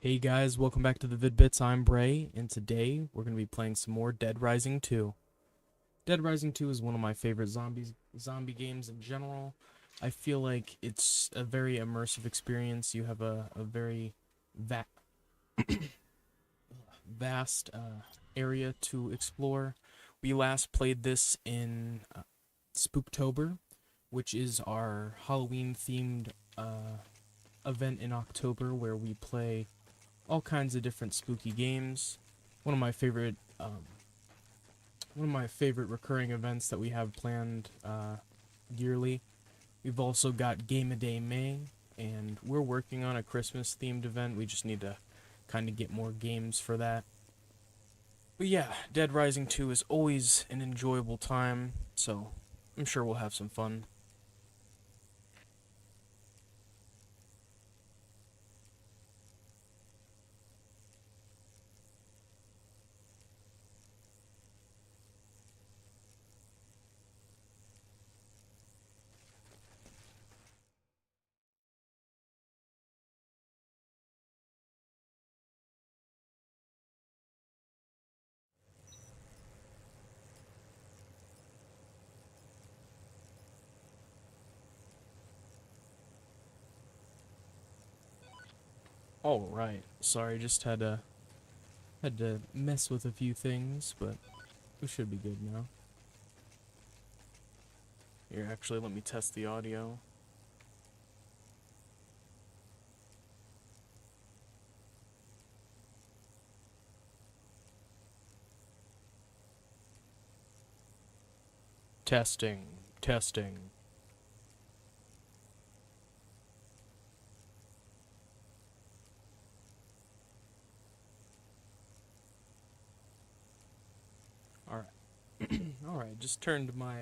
Hey guys, welcome back to the Vid-Bits. I'm Bray, and today we're going to be playing some more Deadrising 2. Deadrising 2 is one of my favorite zombie games in general. I feel like it's a very immersive experience. You have a very vast area to explore. We last played this in Spooktober, which is our Halloween-themed event in October where we play all kinds of different spooky games. One of my favorite recurring events that we have planned yearly. We've also got Game a Day May, and we're working on a Christmas themed event. We just need to kind of get more games for that. But yeah, Deadrising 2 is always an enjoyable time, so I'm sure we'll have some fun. All right. Sorry, just had to mess with a few things, but we should be good now. Here, actually, let me test the audio. Testing, testing. Alright. Alright, just turned my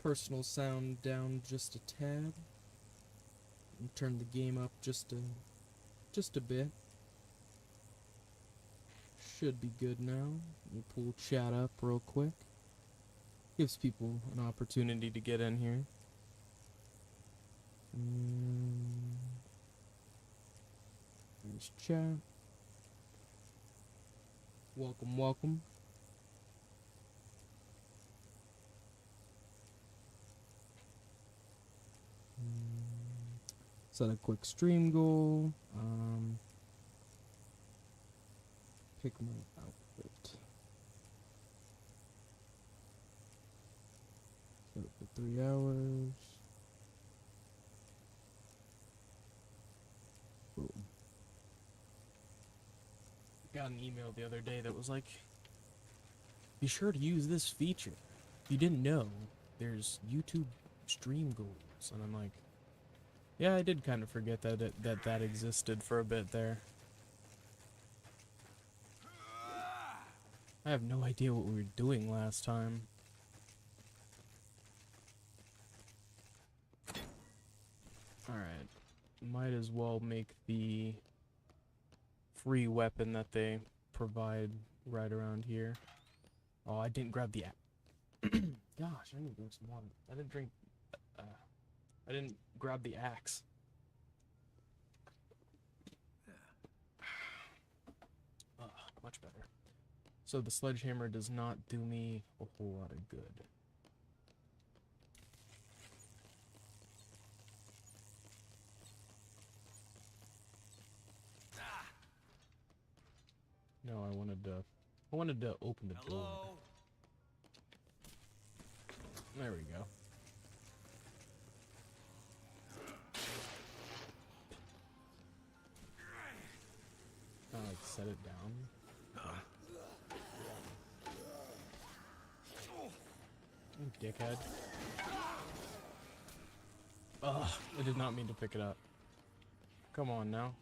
personal sound down just a tad. And turned the game up just a bit. Should be good now. Let me pull chat up real quick. Gives people an opportunity to get in here. There's chat. Welcome, welcome. Set a quick stream goal. Pick my outfit. Set it for 3 hours. Boom. Got an email the other day that was like, be sure to use this feature. If you didn't know, there's YouTube stream goals. And I'm like, yeah, I did kind of forget that existed for a bit there. I have no idea what we were doing last time. Alright. Might as well make the free weapon that they provide right around here. Oh, I didn't grab the axe. Gosh, I need to drink some water. I didn't grab the axe. Much better. So the sledgehammer does not do me a whole lot of good. No, I wanted to open the door. There we go. Like set it down. You dickhead. Ugh, I did not mean to pick it up. Come on now.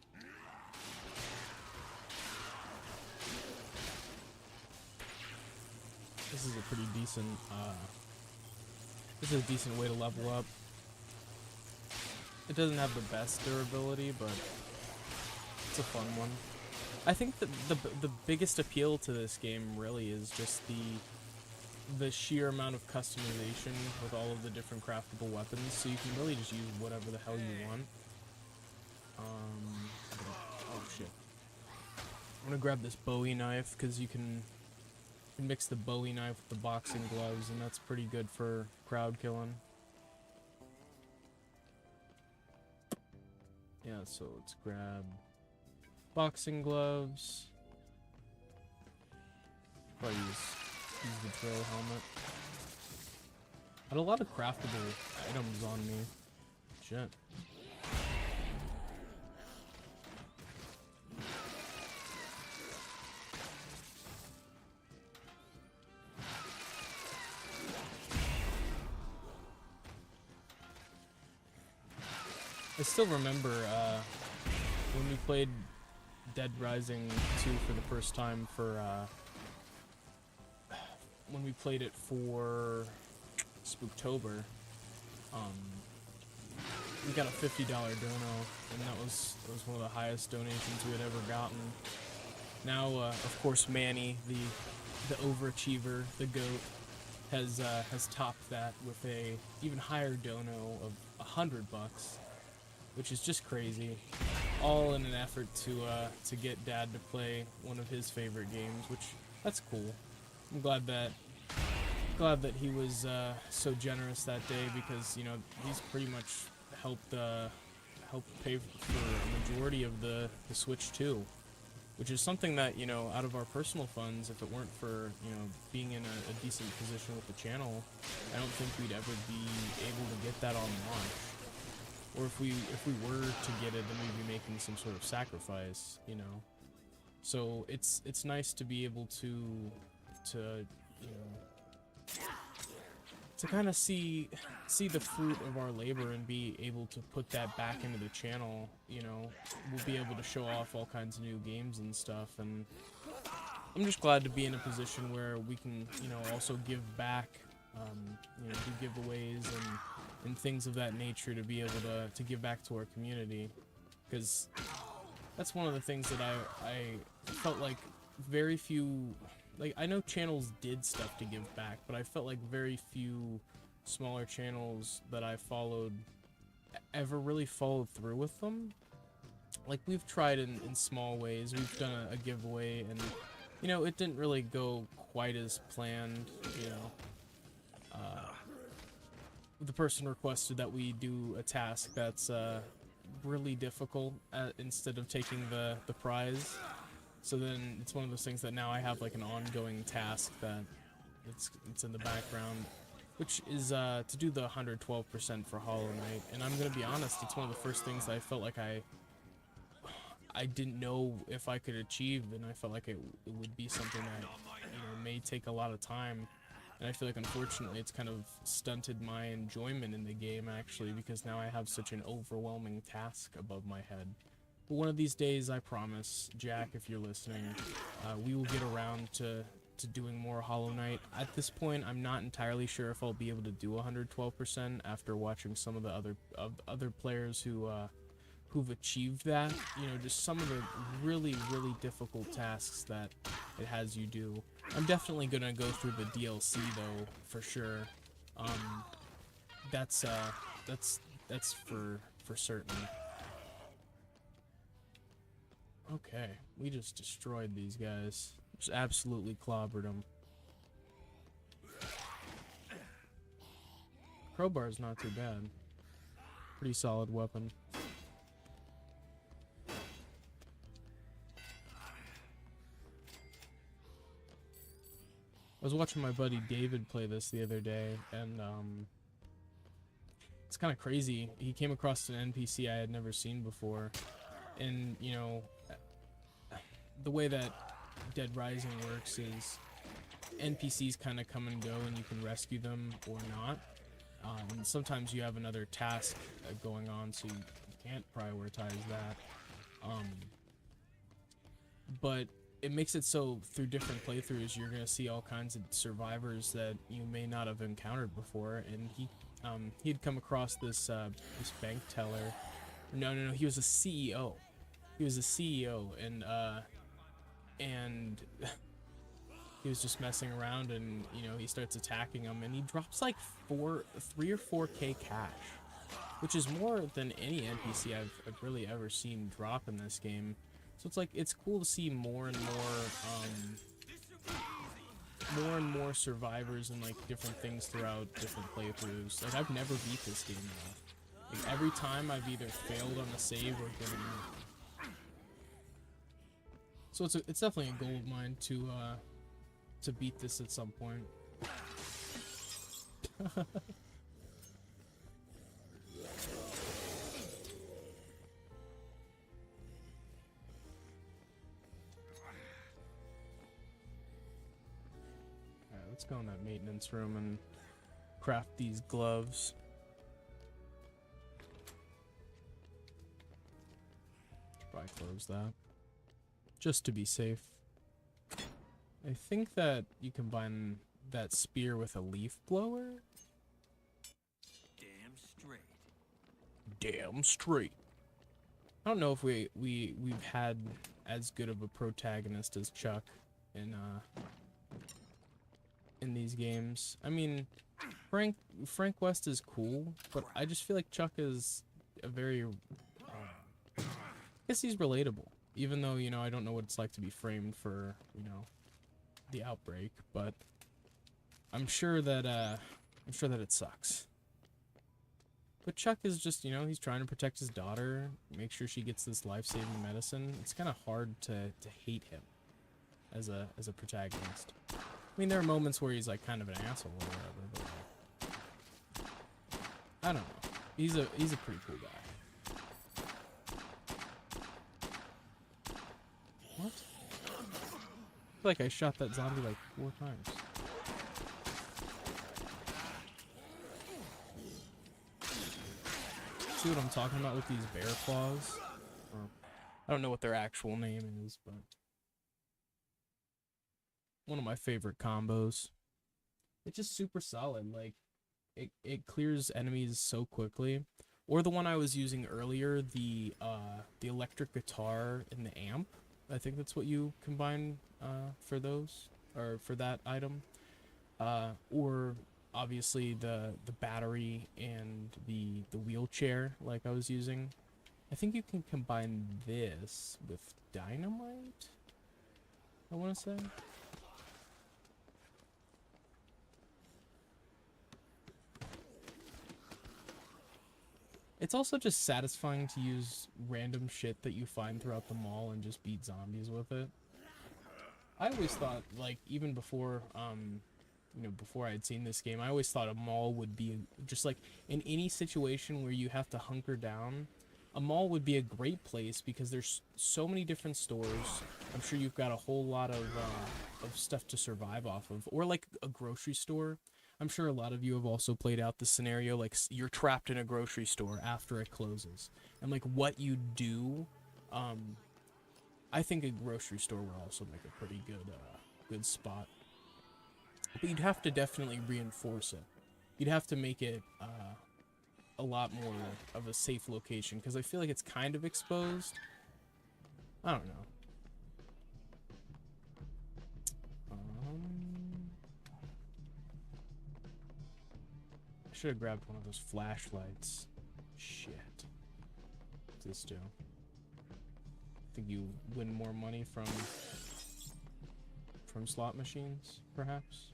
This is a pretty decent, this is a decent way to level up. It doesn't have the best durability, but it's a fun one. I think that the biggest appeal to this game really is just the sheer amount of customization with all of the different craftable weapons, so you can really just use whatever the hell you want. Oh shit. gonna grab this Bowie knife because you can mix the Bowie knife with the boxing gloves, and that's pretty good for crowd killing. Yeah, so let's grab boxing gloves. Probably use the drill helmet. Had a lot of craftable items on me. Shit. I still remember when we played Deadrising 2 for the first time for when we played it for Spooktober. We got a $50 dono, and that was one of the highest donations we had ever gotten. Now, of course, Manny, the overachiever, the GOAT, has topped that with a even higher dono of $100, which is just crazy. All in an effort to get Dad to play one of his favorite games, which that's cool. I'm glad that he was so generous that day, because you know he's pretty much helped pay for a majority of the Switch 2, which is something that, you know, out of our personal funds, if it weren't for, you know, being in a decent position with the channel, I don't think we'd ever be able to get that on launch. Or if we were to get it, then we'd be making some sort of sacrifice, you know. So it's nice to be able to you know, to kind of see the fruit of our labor and be able to put that back into the channel. You know, we'll be able to show off all kinds of new games and stuff, and I'm just glad to be in a position where we can, you know, also give back, you know, do giveaways and things of that nature, to be able to give back to our community, because that's one of the things that I felt like very few, like, I know channels did stuff to give back, but I felt like very few smaller channels that I followed ever really followed through with them. Like, we've tried in small ways. We've done a giveaway, and, you know, it didn't really go quite as planned, you know. The person requested that we do a task that's really difficult instead of taking the prize. So then it's one of those things that now I have like an ongoing task that it's in the background, which is to do the 112% for Hollow Knight. And I'm gonna be honest, it's one of the first things that I felt like I didn't know if I could achieve, and I felt like it would be something that, you know, may take a lot of time. And I feel like, unfortunately, it's kind of stunted my enjoyment in the game, actually, because now I have such an overwhelming task above my head. But one of these days, I promise, Jack, if you're listening, we will get around to doing more Hollow Knight. At this point, I'm not entirely sure if I'll be able to do 112% after watching some of the other players who've achieved that. You know, just some of the really, really difficult tasks that it has you do. I'm definitely gonna go through the DLC though, for sure. That's for certain. Okay, we just destroyed these guys. Just absolutely clobbered them. Crowbar's not too bad. Pretty solid weapon. I was watching my buddy David play this the other day, and it's kind of crazy. He came across an NPC I had never seen before, and, you know, the way that Deadrising works is NPCs kind of come and go, and you can rescue them or not. And sometimes you have another task going on, so you can't prioritize that. But it makes it so through different playthroughs you're gonna see all kinds of survivors that you may not have encountered before. And he had come across this bank teller. No, he was a CEO. He was a CEO, and he was just messing around, and, you know, he starts attacking him, and he drops like 3 or 4k cash, which is more than any NPC I've really ever seen drop in this game. So it's like, it's cool to see more and more survivors and like different things throughout different playthroughs. Like I've never beat this game though. Like every time I've either failed on the save or given up. So it's definitely a goal of mine to beat this at some point. Let's go in that maintenance room and craft these gloves. Should probably close that, just to be safe. I think that you combine that spear with a leaf blower. Damn straight. Damn straight. I don't know if we've had as good of a protagonist as Chuck in these games. I mean, Frank West is cool, but I just feel like Chuck is a very I guess he's relatable, even though, you know, I don't know what it's like to be framed for, you know, the outbreak, but I'm sure that it sucks. But Chuck is just, you know, he's trying to protect his daughter, make sure she gets this life-saving medicine. It's kind of hard to hate him as a protagonist. I mean, there are moments where he's like kind of an asshole or whatever, but like, I don't know. He's a pretty cool guy. What? I feel like I shot that zombie like 4 times. See what I'm talking about with these bear claws? Or, I don't know what their actual name is, but one of my favorite combos. It's just super solid. Like it clears enemies so quickly. Or the one I was using earlier, the electric guitar and the amp. I think that's what you combine for those, or for that item. Or obviously the battery and the wheelchair like I was using. I think you can combine this with dynamite, I want to say. It's also just satisfying to use random shit that you find throughout the mall and just beat zombies with it. I always thought, like, even before, you know, before I had seen this game, I always thought a mall would be just like in any situation where you have to hunker down, a mall would be a great place because there's so many different stores. I'm sure you've got a whole lot of stuff to survive off of, or like a grocery store. I'm sure a lot of you have also played out the scenario like you're trapped in a grocery store after it closes, and like what you do. I think a grocery store would also make a pretty good spot. But you'd have to definitely reinforce it. You'd have to make it a lot more of a safe location, because I feel like it's kind of exposed. I don't know. I should have grabbed one of those flashlights. Shit. What's this do? Think you win more money from slot machines, perhaps?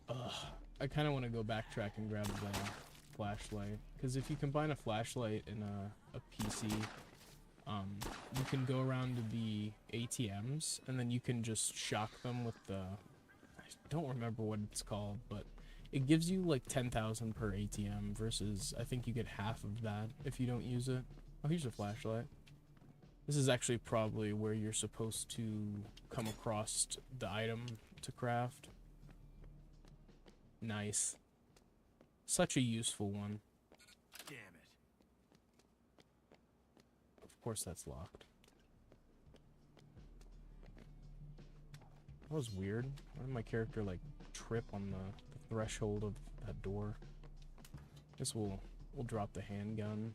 Ugh. I kind of want to go backtrack and grab the flashlight, because if you combine a flashlight and a PC, you can go around to the ATMs, and then you can just shock them with the... I don't remember what it's called, but it gives you like 10,000 per ATM versus I think you get half of that if you don't use it. Oh, here's a flashlight. This is actually probably where you're supposed to come across the item to craft. Nice. Such a useful one. Damn it. Of course that's locked. That was weird. Why did my character like trip on the threshold of that door? Guess we'll drop the handgun.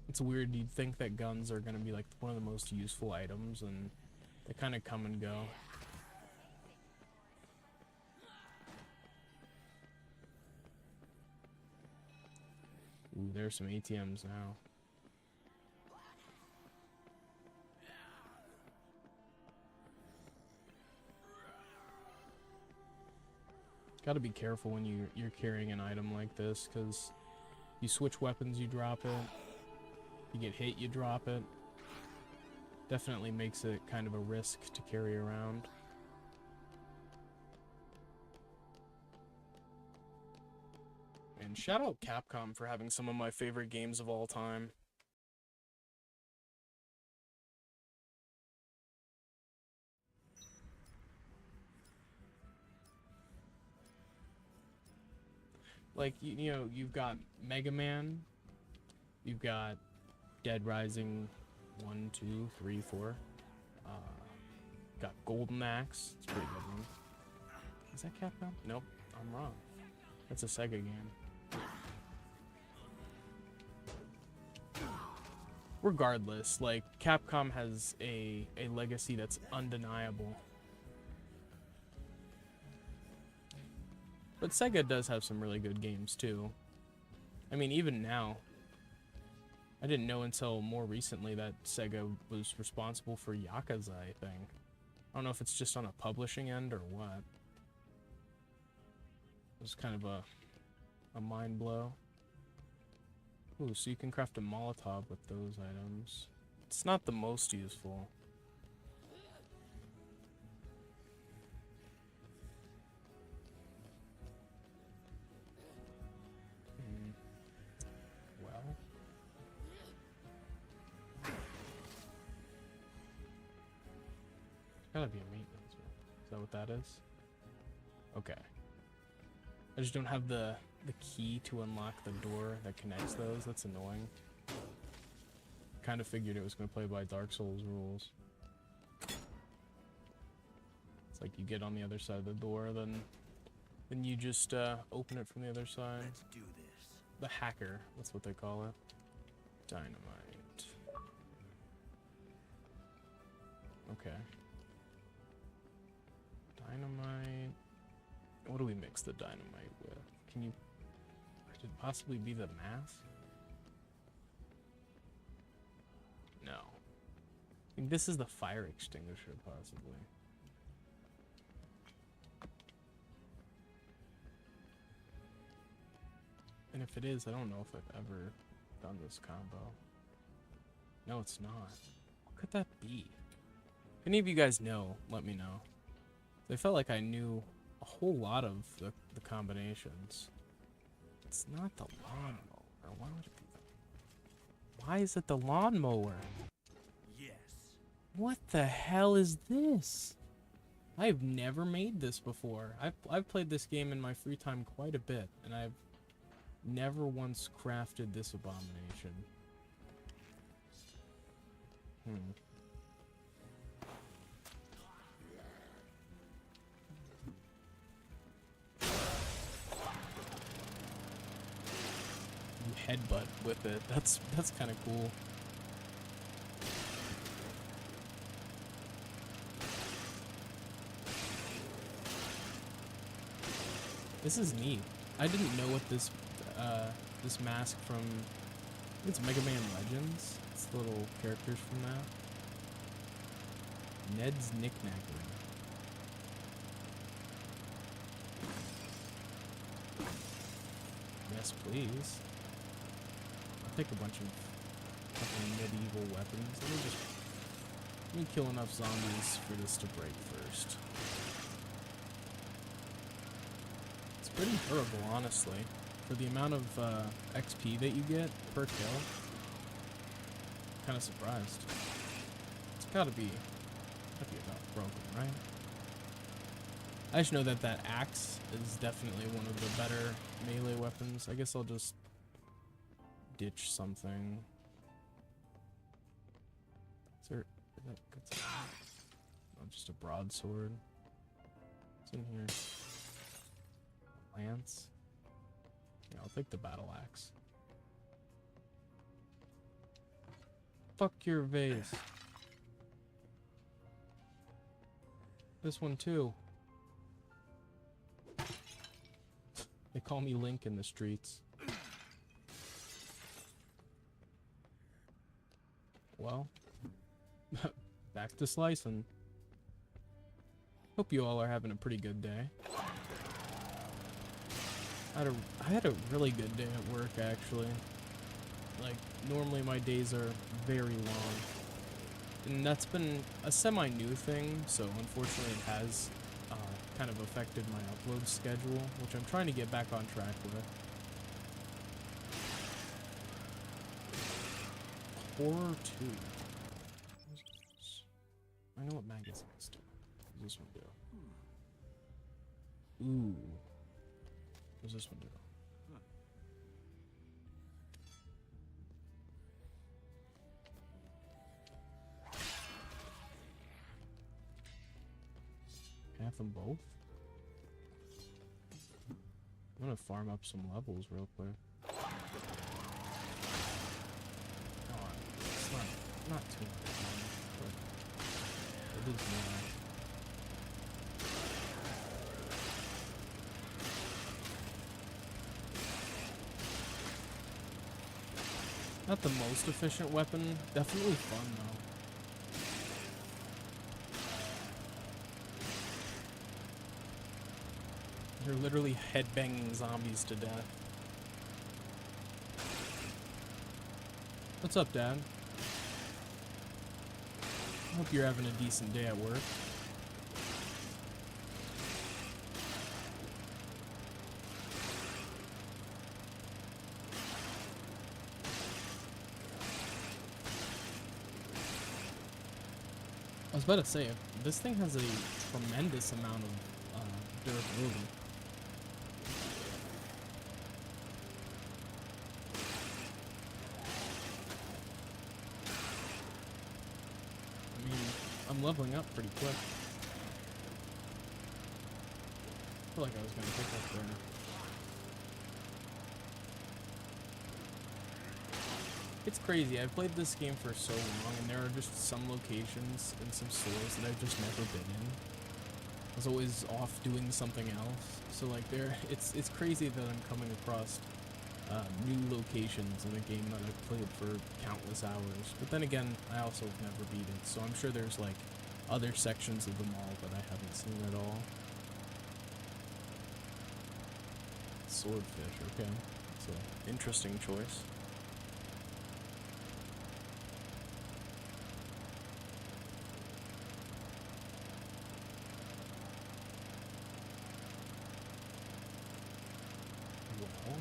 It's weird, you'd think that guns are gonna be like one of the most useful items, and they kind of come and go. Ooh, there's some ATMs now. Gotta be careful when you're carrying an item like this, because you switch weapons, you drop it. You get hit, you drop it. Definitely makes it kind of a risk to carry around. And shout out Capcom for having some of my favorite games of all time. Like, you know, you've got Mega Man, you've got Deadrising 1, 2, 3, 4. Got Golden Axe, it's a pretty good one. Is that Capcom? Nope, I'm wrong. That's a Sega game. Regardless, like, Capcom has a legacy that's undeniable. But Sega does have some really good games, too. I mean, even now, I didn't know until more recently that Sega was responsible for Yakuza, I think. I don't know if it's just on a publishing end or what. It was kind of a mind blow. Ooh, so you can craft a Molotov with those items. It's not the most useful. Well. Gotta be a maintenance room. Is that what that is? Okay. I just don't have the key to unlock the door that connects those. That's annoying. Kind of figured it was going to play by Dark Souls rules. It's like you get on the other side of the door, then you just open it from the other side. Let's do this. The hacker, that's what they call it. Dynamite. Okay. Dynamite. What do we mix the dynamite with? Can you... Could it possibly be the mask? No. I think this is the fire extinguisher, possibly. And if it is, I don't know if I've ever done this combo. No, it's not. What could that be? If any of you guys know, let me know. I felt like I knew a whole lot of the combinations. It's not the lawnmower. Why would it be the... Why is it the lawnmower? Yes. What the hell is this? I've never made this before. I've played this game in my free time quite a bit, and I've never once crafted this abomination. Headbutt with it. That's kind of cool. This is neat. I didn't know what this this mask from, I think it's Mega Man Legends. It's the little characters from that. Ned's Knickknacker. Yes, please. I'll take a bunch of fucking medieval weapons. Let me kill enough zombies for this to break first. It's pretty durable, honestly. For the amount of XP that you get per kill, I'm kind of surprised. It's gotta be about broken, right? I just know that that axe is definitely one of the better melee weapons. I guess I'll just ditch something. Is that oh, just a broadsword? What's in here? Lance? Yeah, I'll take the battle axe. Fuck your vase. This one too. They call me Link in the streets. Well, back to slicing. Hope you all are having a pretty good day. I had a really good day at work, actually. Like, normally my days are very long. And that's been a semi-new thing, so unfortunately it has kind of affected my upload schedule, which I'm trying to get back on track with. Horror 2. I know what magazines do. What does this one do? Ooh. What does this one do? Can I have them both? I'm gonna farm up some levels real quick. Oh, it's not too much, but it is more. Not the most efficient weapon, definitely fun though. They're literally headbanging zombies to death. What's up, Dad? Hope you're having a decent day at work. I was about to say, this thing has a tremendous amount of durability. I mean, I'm leveling up pretty quick. I feel like I was gonna pick up there. It's crazy. I've played this game for so long, and there are just some locations and some stores that I've just never been in. I was always off doing something else. So like it's crazy that I'm coming across new locations in a game that I've played for countless hours. But then again, I also have never beat it, so I'm sure there's like other sections of the mall that I haven't seen at all. Swordfish, okay. It's an interesting choice. Well,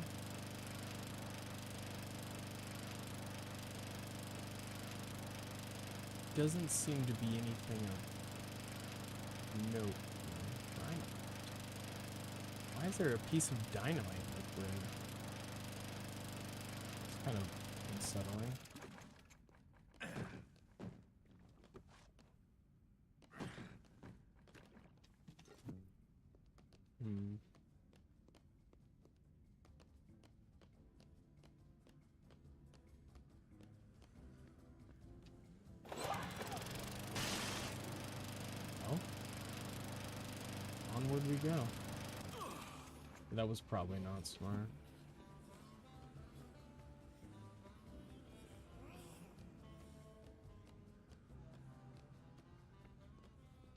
doesn't seem to be anything of note. Why is there a piece of dynamite liquid? It's kind of unsettling. Hmm. Oh. Onward we go. That was probably not smart.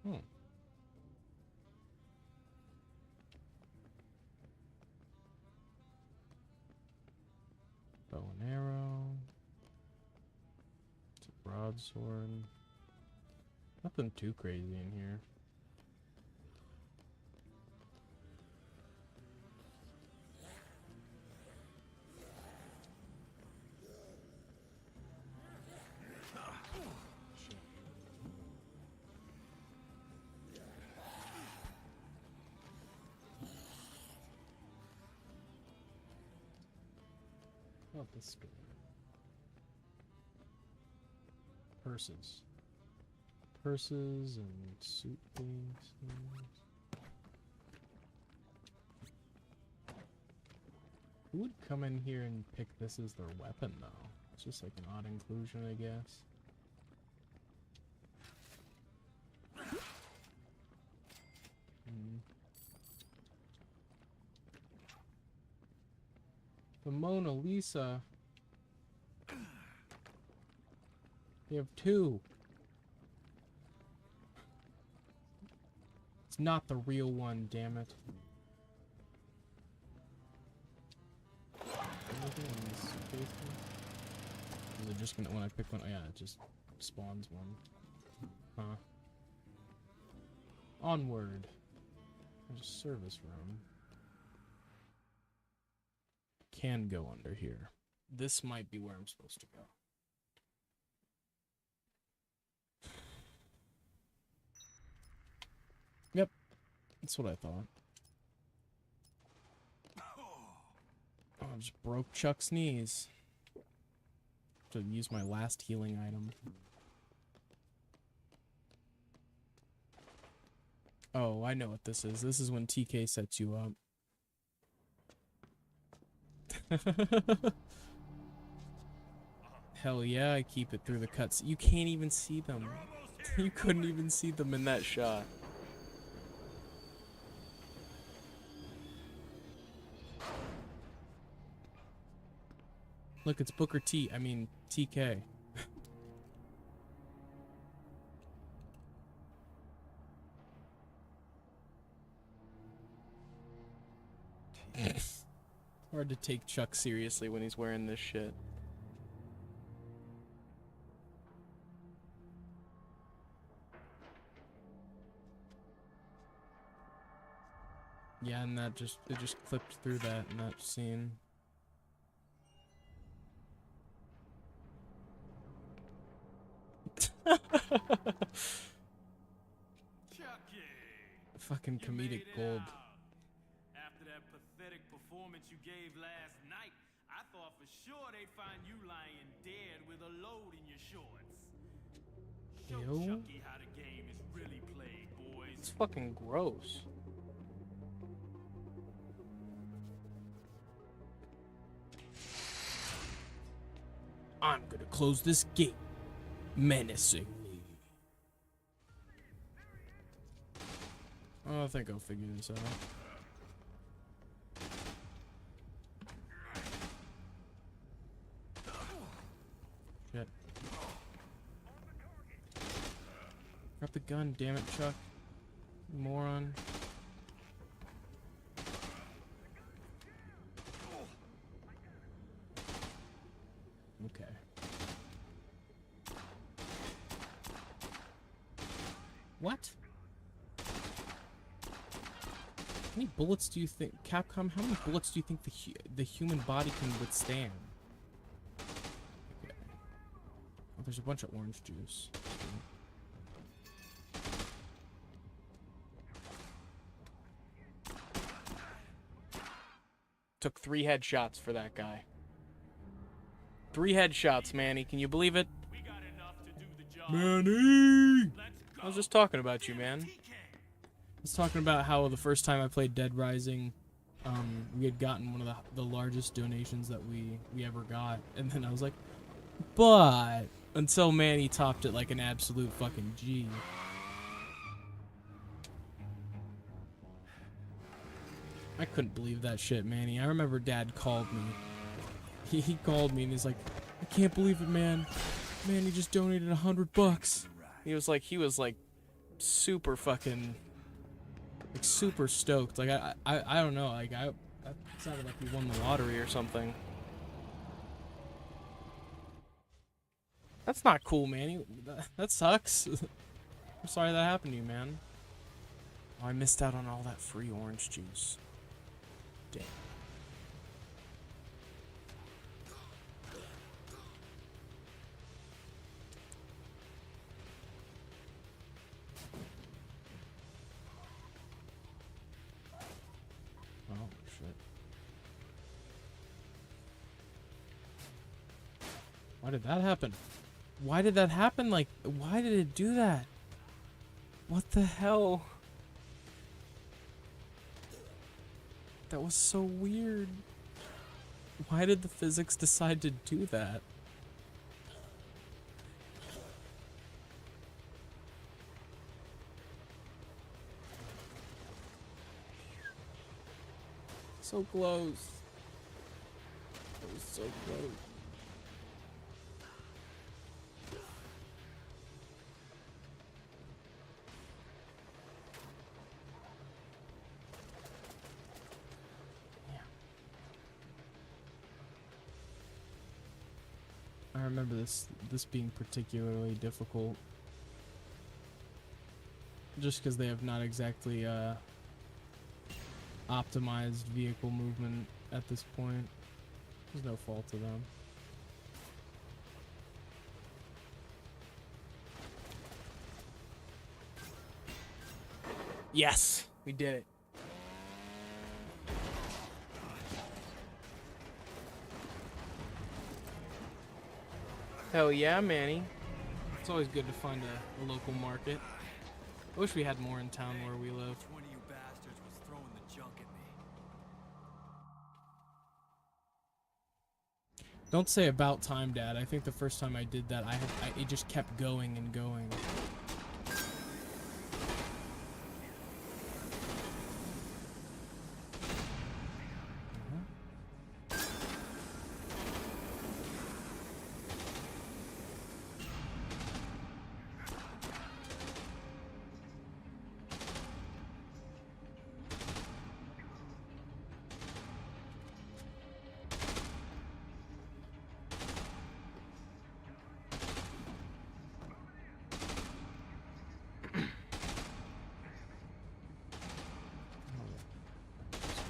Hmm. Bow and arrow. It's a broadsword. Nothing too crazy in here. What this store? Purses. Purses and suitcases. Who would come in here and pick this as their weapon, though? It's just like an odd inclusion, I guess. The Mona Lisa. They have two. It's not the real one, damn it. cases? Is it just gonna, when I pick one? Oh, yeah, it just spawns one. Huh. Onward. There's a service room. Can go under here. This might be where I'm supposed to go. Yep. That's what I thought. Oh, I just broke Chuck's knees. To use my last healing item. Oh, I know what this is. This is when TK sets you up. Hell yeah, I keep it through the cuts. You can't even see them. You couldn't even see them in that shot. Look, it's Booker T. I mean, TK. Hard to take Chuck seriously when he's wearing this shit. Yeah, and that just, it just clipped through that in that scene. Fucking comedic gold. After that pathetic performance you gave last night, I thought for sure they'd find you lying dead with a load in your shorts. Show Ew. Chucky how the game is really played, boys. It's fucking gross. I'm gonna close this gate menacingly. Oh, I think I'll figure this out. Shit. Grab the gun, damn it, Chuck. You moron. Okay. What? How many bullets do you think, Capcom, how many bullets do you think the human body can withstand? Okay. Oh, there's a bunch of orange juice. Took 3 headshots for that guy. 3 headshots, Manny. Can you believe it? We got enough to do the job. Manny! Let's I was just talking about you, man. TK. I was talking about how the first time I played Deadrising, we had gotten one of the largest donations that we ever got. And then I was like, but... Until Manny topped it like an absolute fucking G. I couldn't believe that shit, Manny. I remember Dad called me. He called me and he's like, I can't believe it, man. Man, he just donated $100. He was like super fucking, like super stoked. Like I don't know. Like that sounded like he won the lottery or something. That's not cool, man. That sucks. I'm sorry that happened to you, man. Oh, I missed out on all that free orange juice. Damn. Oh, shit. Why did that happen? Why did that happen? Like, why did it do that? What the hell? That was so weird. Why did the physics decide to do that? So close. It was so close. I remember this being particularly difficult. Just because they have not exactly optimized vehicle movement at this point. There's no fault to them. Yes! We did it. Hell yeah, Manny. It's always good to find a local market. I wish we had more in town where we live. Which one of you bastards was throwing the junk at me? Don't say about time, Dad. I think the first time I did that, it just kept going and going.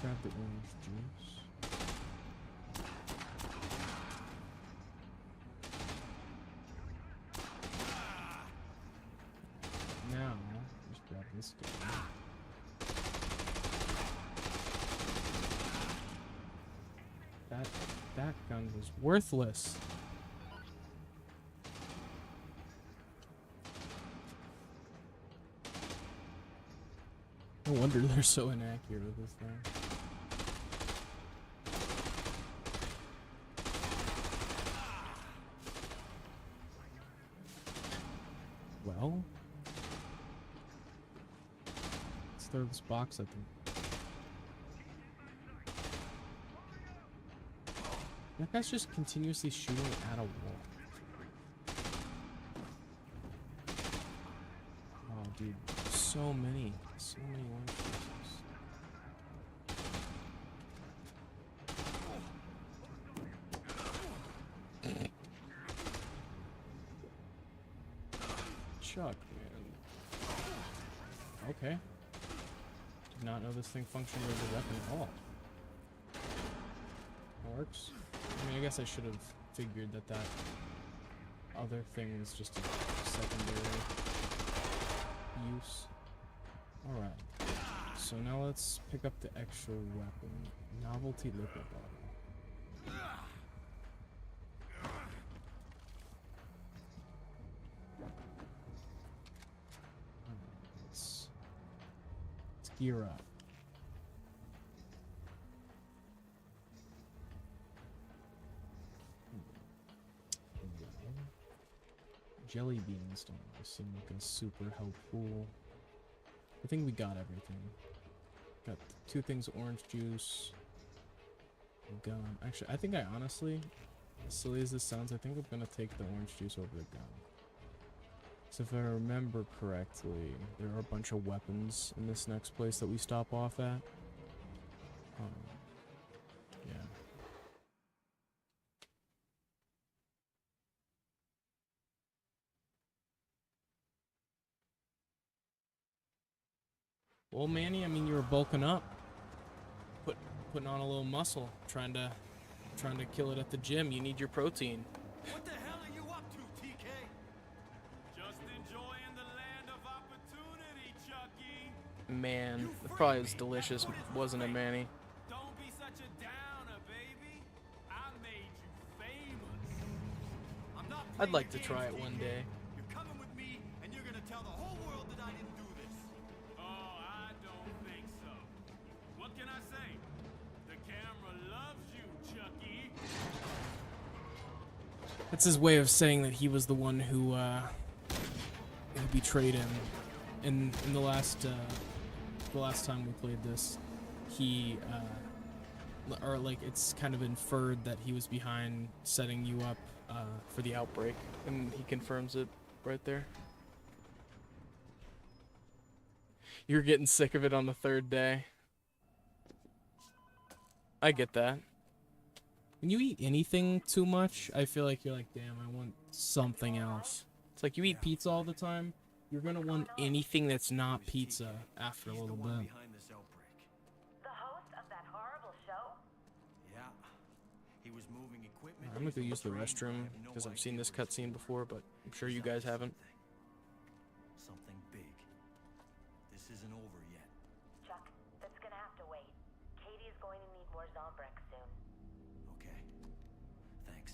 Grab the orange juice. Now, just grab this guy. That gun was worthless. No wonder they're so inaccurate with this thing. Well, let's throw this box at them. That guy's just continuously shooting at a wall. Oh, dude, so many orange juices. Chuck, man. Okay. Did not know this thing functioned as a weapon at all. Works. I mean, I guess I should have figured that other thing was just a secondary use. Alright. So now let's pick up the extra weapon. Novelty liquid bottle. Let's gear up. Jelly beans don't seem like a super helpful. I think we got everything. Got two things, orange juice, gun. Actually, I think I honestly, as silly as this sounds, I think I'm gonna take the orange juice over the gun. So if I remember correctly, there are a bunch of weapons in this next place that we stop off at. Yeah. Well, Manny, I mean, you were bulking up, putting on a little muscle, trying to kill it at the gym. You need your protein. What the hell are you up to, TK? Just enjoying the land of opportunity, Chucky. Man, it probably was delicious, wasn't it, Manny? Don't be such a downer, baby. I made you famous. I'm not I'd like to playing try it games, one TK. day. You're coming with me, and you're gonna tell the whole world that I didn't do this. Oh, I don't think so. What can I say? The camera loves you, Chucky. That's his way of saying that he was the one who betrayed him. In the last time we played this, he or like it's kind of inferred that he was behind setting you up for the outbreak, and he confirms it right there. You're getting sick of it on the third day. I get that. When you eat anything too much, I feel like you're like, damn, I want something else. It's like you eat pizza all the time, you're gonna want anything that's not pizza after a little bit. Behind this outbreak. The host of that horrible show? Yeah. He was moving equipment. I'm gonna go use the restroom because I've seen this cutscene before, but I'm sure you guys haven't. Something big. This isn't over yet. Chuck, that's gonna have to wait. Katey is going to need more Zombrex soon. Okay. Thanks.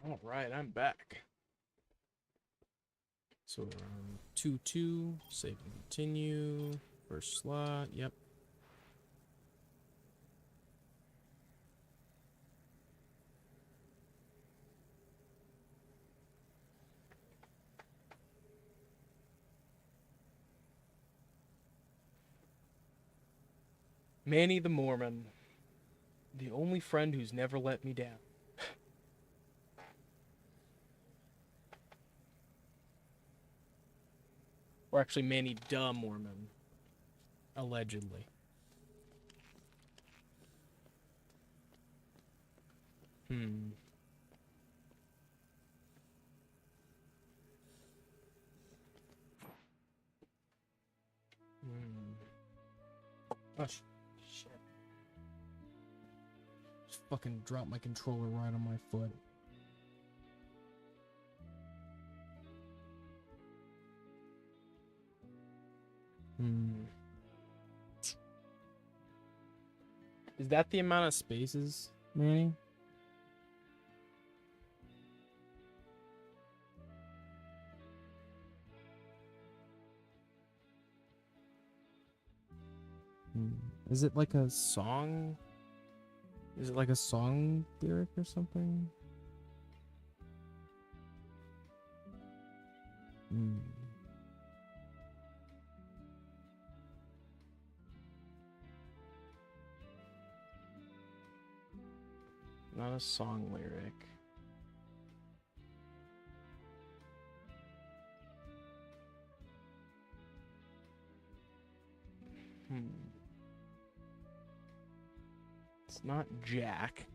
All right, I'm back. So we're on 2-2, save and continue, first slot, yep. Manny the Mormon, the only friend who's never let me down. Or actually, Manny the Mormon. Allegedly. Hmm. Oh, shit. Just fucking dropped my controller right on my foot. Is that the amount of spaces, Manny? Is it like a song? Is it like a song lyric or something? Not a song lyric. It's not Jack.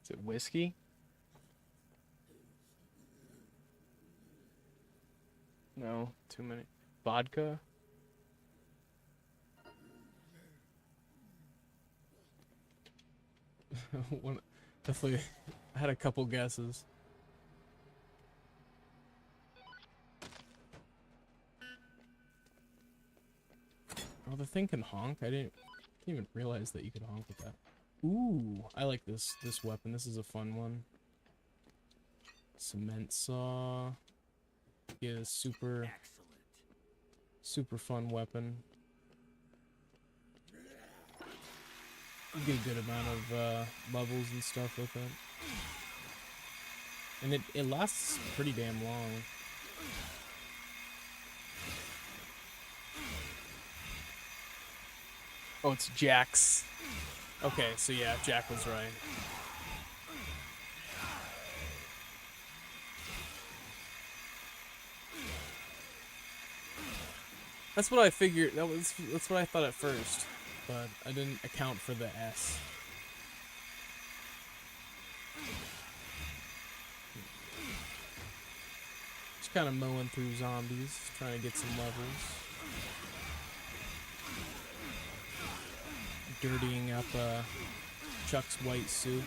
Is it whiskey? No, too many. Vodka? Definitely, I had a couple guesses. Oh, the thing can honk. I didn't even realize that you could honk with that. Ooh, I like this weapon. This is a fun one. Cement saw. Yeah, super fun weapon. You get a good amount of levels and stuff with it. And it lasts pretty damn long. Oh, it's Jack's. Okay, so yeah, Jack was right. That's what I figured. That's what I thought at first, but I didn't account for the S. Just kind of mowing through zombies, trying to get some levels. Dirtying up Chuck's white suit.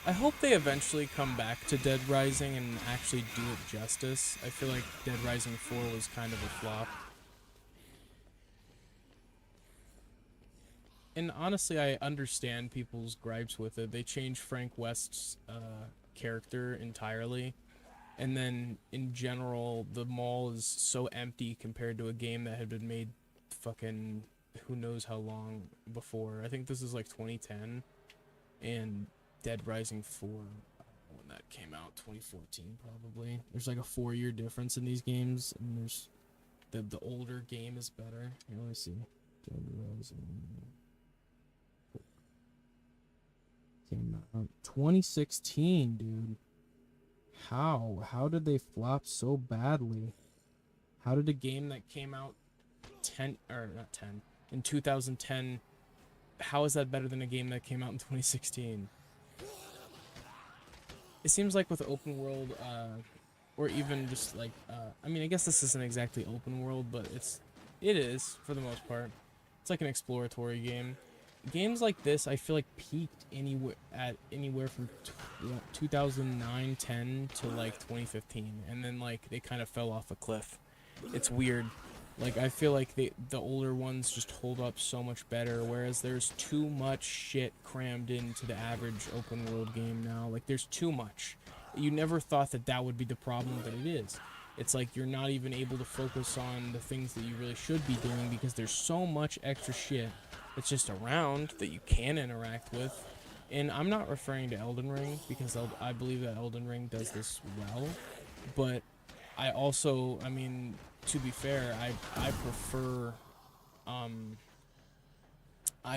I hope they eventually come back to Deadrising and actually do it justice. I feel like Deadrising 4 was kind of a flop. And honestly, I understand people's gripes with it. They changed Frank West's character entirely. And then in general, the mall is so empty compared to a game that had been made fucking who knows how long before. I think this is like 2010, and Deadrising 4, when that came out, 2014 probably. There's like a 4-year difference in these games, and there's the older game is better. Here, let me see. Deadrising came out 2016, dude. How did they flop so badly? How did a game that came out 10 or not 10 in 2010, how is that better than a game that came out in 2016? It seems like with open world or even just like I mean, I guess this isn't exactly open world, but it is for the most part. It's like an exploratory game. Games like this, I feel like peaked anywhere from 2009, 10 to like 2015, and then like they kind of fell off a cliff. It's weird. Like I feel like the older ones just hold up so much better, whereas there's too much shit crammed into the average open world game now. Like there's too much. You never thought that would be the problem, but it is. It's like you're not even able to focus on the things that you really should be doing because there's so much extra shit that's just around that you can interact with. And I'm not referring to Elden Ring because I believe that Elden Ring does this well, but I also, I mean, to be fair, I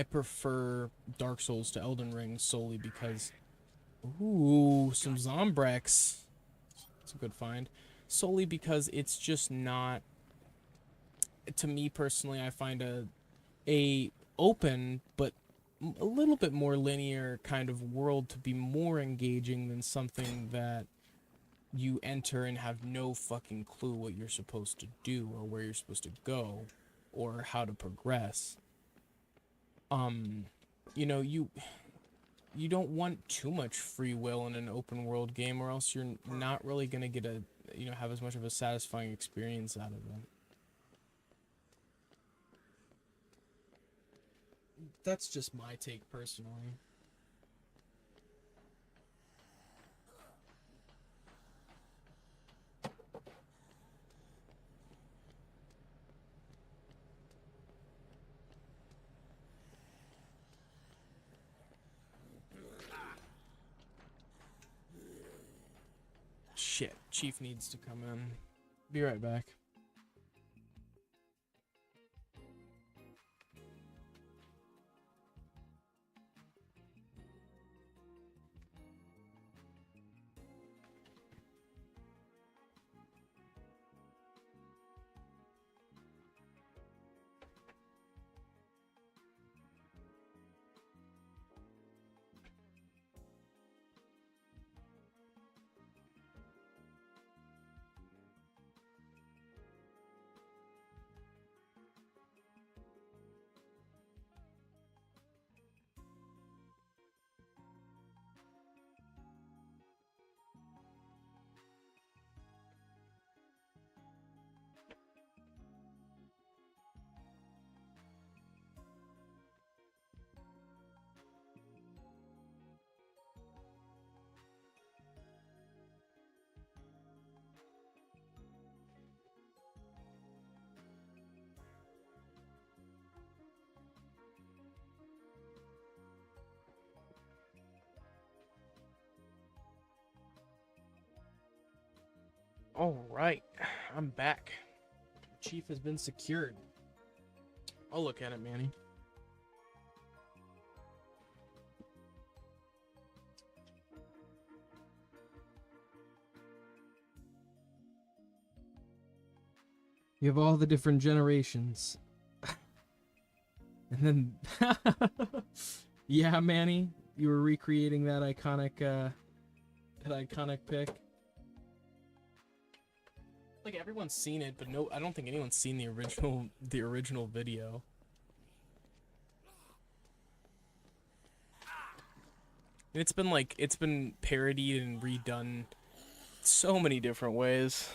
prefer Dark Souls to Elden Ring solely because, ooh, some Zombrex. It's a good find. Solely because it's just not, to me personally, I find a open but a little bit more linear kind of world to be more engaging than something that you enter and have no fucking clue what you're supposed to do or where you're supposed to go or how to progress. You know, you don't want too much free will in an open world game, or else you're not really gonna get have as much of a satisfying experience out of it. That's just my take personally. Shit, Chief needs to come in. Be right back. Alright, I'm back. Chief has been secured. I'll look at it, Manny. You have all the different generations. And then... yeah, Manny, you were recreating that iconic pick. Like everyone's seen it, but no, I don't think anyone's seen the original video. And it's been parodied and redone so many different ways.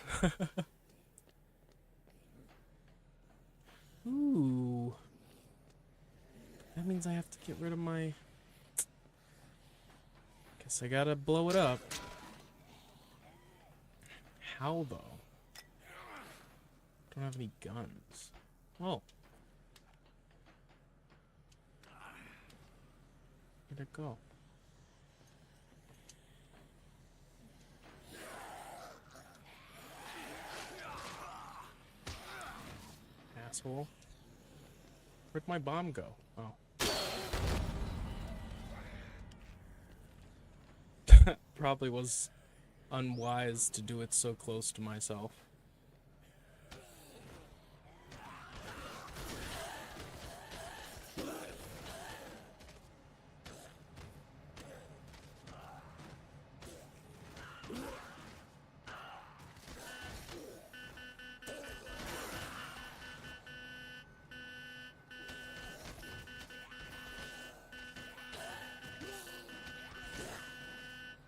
Ooh. That means I have to get rid of my... Guess I gotta blow it up. How though? Don't have any guns. Oh. Where'd it go? Asshole. Where'd my bomb go? Oh. Probably was unwise to do it so close to myself.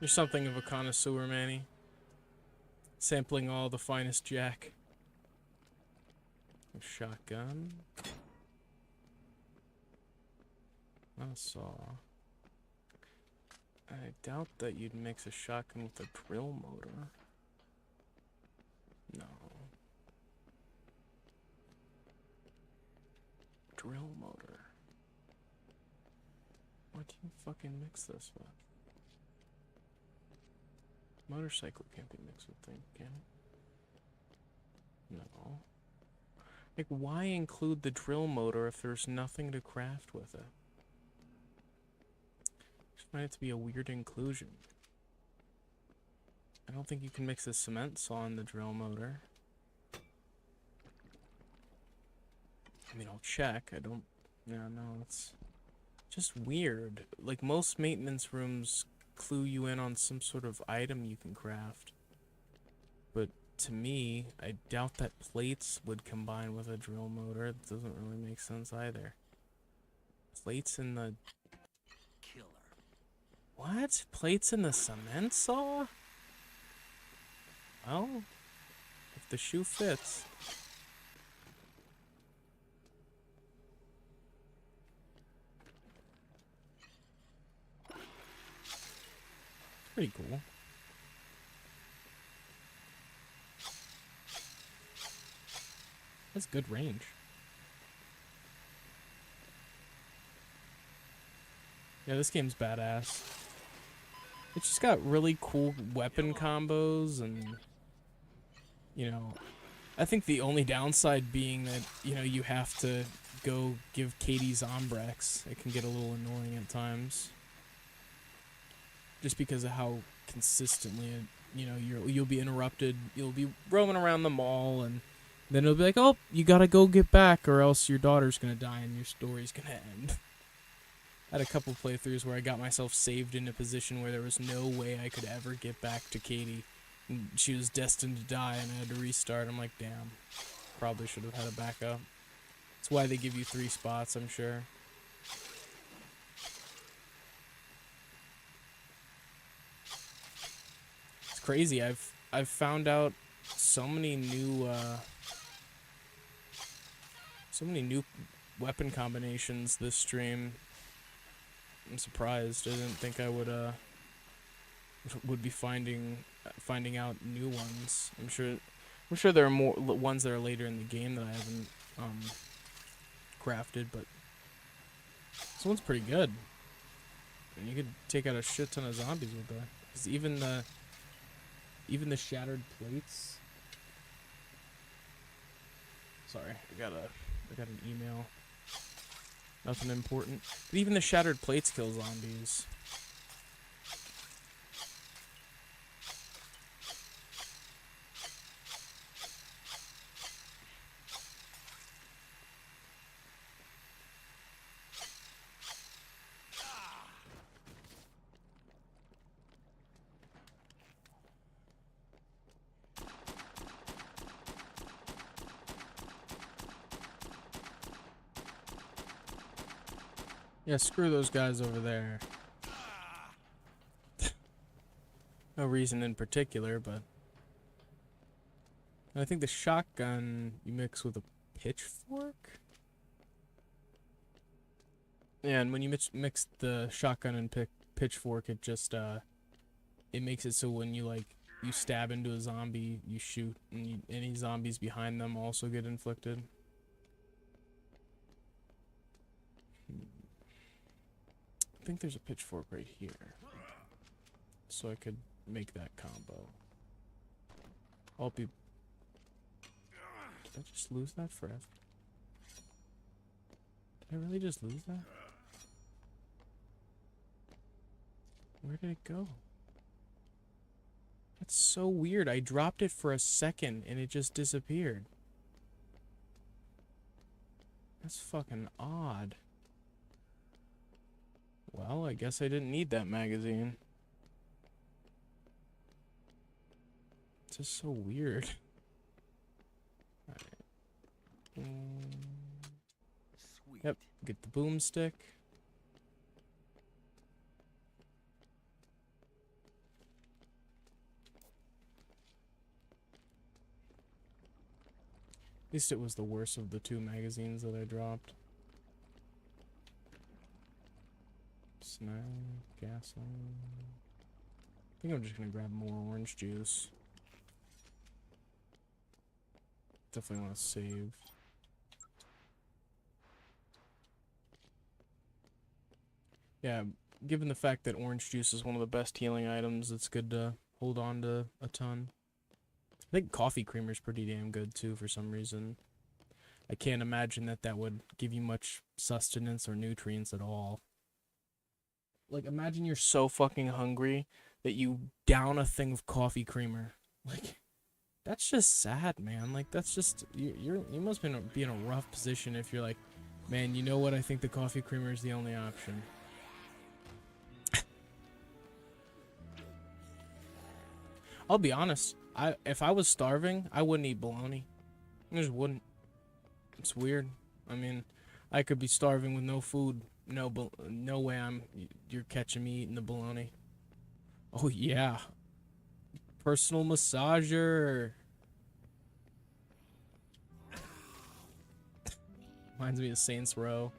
You're something of a connoisseur, Manny. Sampling all the finest jack. A shotgun. Not a saw. I doubt that you'd mix a shotgun with a drill motor. No. Drill motor. What do you fucking mix this with? Motorcycle can't be mixed with thing, can it? No. Like, why include the drill motor if there's nothing to craft with it? I just find it to be a weird inclusion. I don't think you can mix the cement saw in the drill motor. I mean, I'll check. I don't... Yeah, no, it's just weird. Like, most maintenance rooms clue you in on some sort of item you can craft. But to me, I doubt that plates would combine with a drill motor. It doesn't really make sense either. Plates in the... Killer. What? Plates in the cement saw? Well, if the shoe fits. Pretty cool. That's good range. Yeah, this game's badass. It's just got really cool weapon combos and, you know, I think the only downside being that, you know, you have to go give Katey Zombrex. It can get a little annoying at times. Just because of how consistently, you know, you'll be interrupted. You'll be roaming around the mall, and then it'll be like, oh, you gotta go get back, or else your daughter's gonna die and your story's gonna end. I had a couple playthroughs where I got myself saved in a position where there was no way I could ever get back to Katey. And she was destined to die, and I had to restart. I'm like, damn, probably should have had a backup. That's why they give you 3 spots, I'm sure. Crazy. I've found out so many new weapon combinations this stream. I'm surprised. I didn't think I would be finding out new ones. I'm sure there are more ones that are later in the game that I haven't crafted, but this one's pretty good. And you could take out a shit ton of zombies with that. 'Cause even the shattered plates. Sorry, I got an email. Nothing important. But even the shattered plates kill zombies. Yeah, screw those guys over there. No reason in particular, but I think the shotgun you mix with a pitchfork? Yeah, and when you mix the shotgun and pitchfork, it just it makes it so when you like you stab into a zombie, you shoot, and any zombies behind them also get inflicted. I think there's a pitchfork right here, so I could make that combo. I'll be... Did I just lose that forever? Did I really just lose that? Where did it go? That's so weird. I dropped it for a second and it just disappeared. That's fucking odd. Well, I guess I didn't need that magazine. It's just so weird. Alright. Sweet. Yep, get the boomstick. At least it was the worst of the 2 magazines that I dropped. Snack, gasoline. I think I'm just gonna grab more orange juice. Definitely want to save. Yeah, given the fact that orange juice is one of the best healing items, it's good to hold on to a ton. I think coffee creamer is pretty damn good too for some reason. I can't imagine that that would give you much sustenance or nutrients at all. Like, imagine you're so fucking hungry that you down a thing of coffee creamer. Like, that's just sad, man. Like, that's just... You must be in a rough position if you're like, man, you know what? I think the coffee creamer is the only option. I'll be honest. If I was starving, I wouldn't eat bologna. I just wouldn't. It's weird. I mean, I could be starving with no food. No way you're catching me eating the bologna. Oh yeah. Personal massager. Reminds me of Saints Row.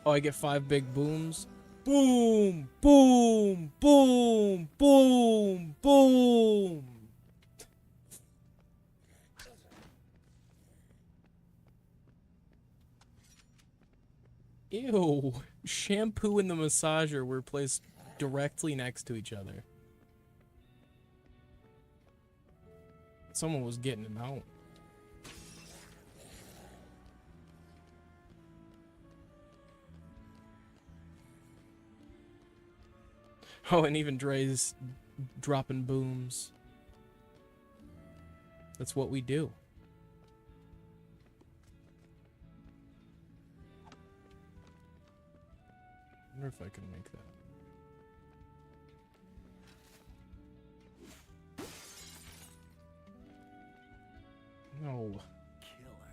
Oh, I get 5 big booms. Boom, boom, boom, boom, boom. Ew. Shampoo and the massager were placed directly next to each other. Someone was getting it out. Oh, and even Dre's dropping booms. That's what we do. I wonder if I can make that. No. Killer.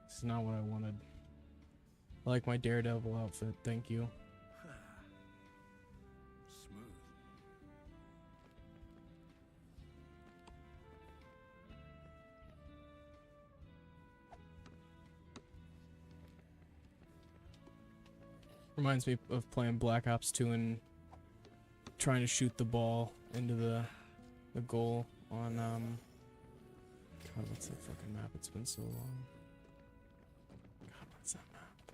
This is not what I wanted. I like my Daredevil outfit, thank you. Smooth. Reminds me of playing Black Ops 2 and trying to shoot the ball into the goal on God, what's that fucking map? It's been so long. God, what's that map?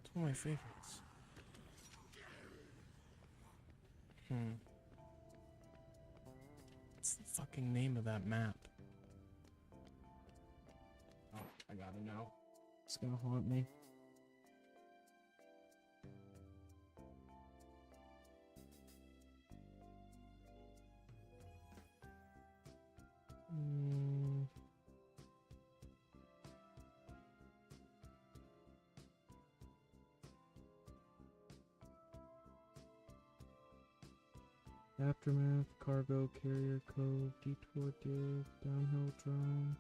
It's one of my favorites. What's the fucking name of that map? Oh, I gotta know. It's gonna haunt me. Aftermath, cargo, carrier cove, detour dig, downhill drone,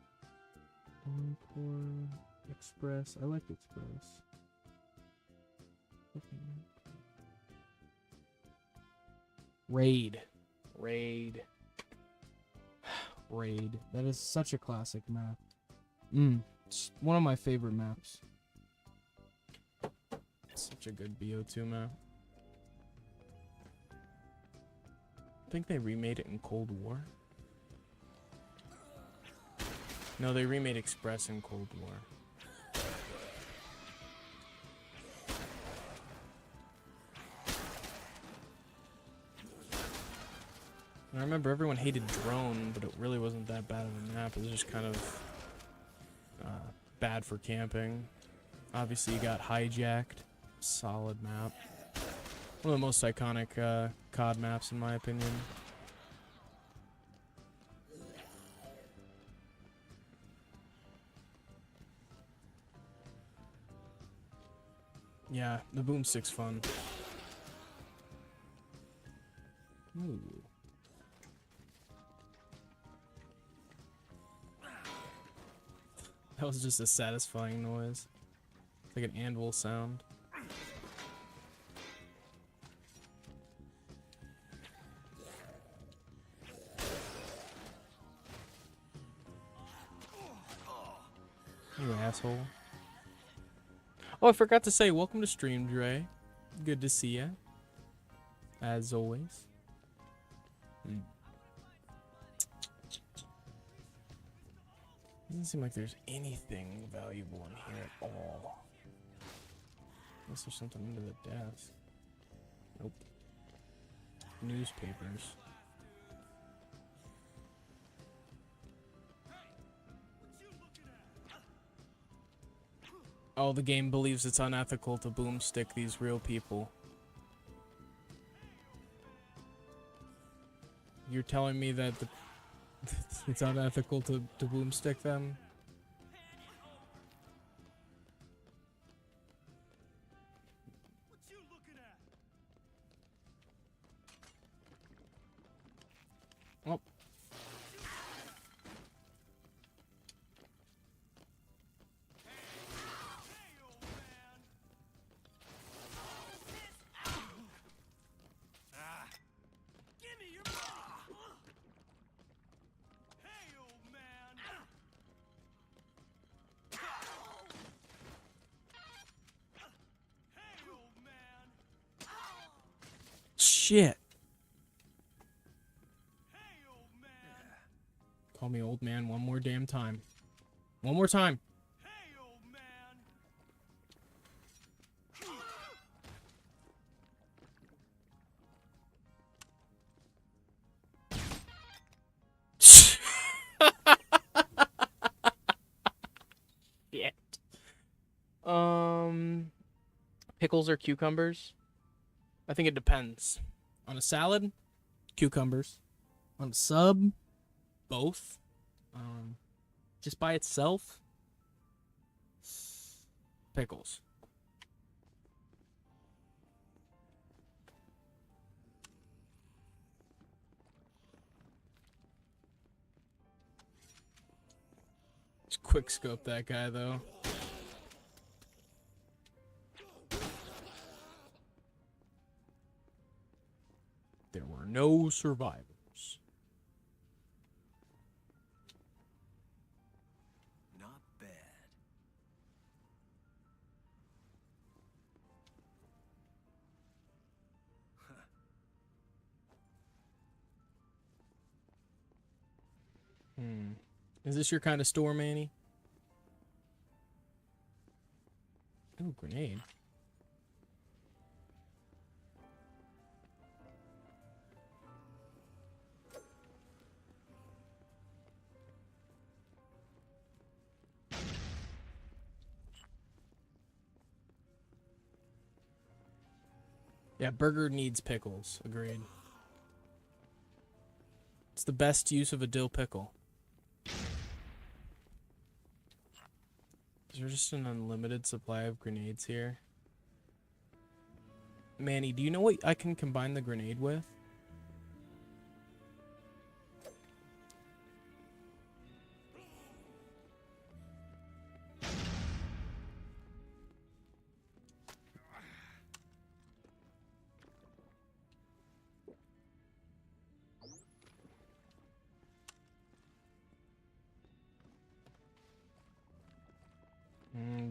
encore, express. I like express. Raid. Raid. That is such a classic map. It's one of my favorite maps. Such a good BO2 map. I think they remade it in Cold War. No, they remade Express in Cold War. I remember everyone hated Drone, but it really wasn't that bad of a map. It was just kind of bad for camping. Obviously, you got Hijacked. Solid map. One of the most iconic COD maps, in my opinion. Yeah, the boomstick's fun. Ooh. That was just a satisfying noise. It's like an anvil sound. You asshole. Oh, I forgot to say, welcome to stream, Dre. Good to see ya. As always. Doesn't seem like there's anything valuable in here at all. Unless there's something under the desk. Nope. Newspapers. Oh, the game believes it's unethical to boomstick these real people. You're telling me that it's unethical to boomstick them? Oh. Shit. Call me old man one more damn time. One more time. Shit. Pickles or cucumbers? I think it depends. On a salad, cucumbers. On a sub, both. Just by itself, pickles. Just quick scope that guy though. There were no survivors. Not bad. Is this your kind of store, Manny? Oh, grenade. Yeah, burger needs pickles. Agreed. It's the best use of a dill pickle. Is there just an unlimited supply of grenades here? Manny, do you know what I can combine the grenade with?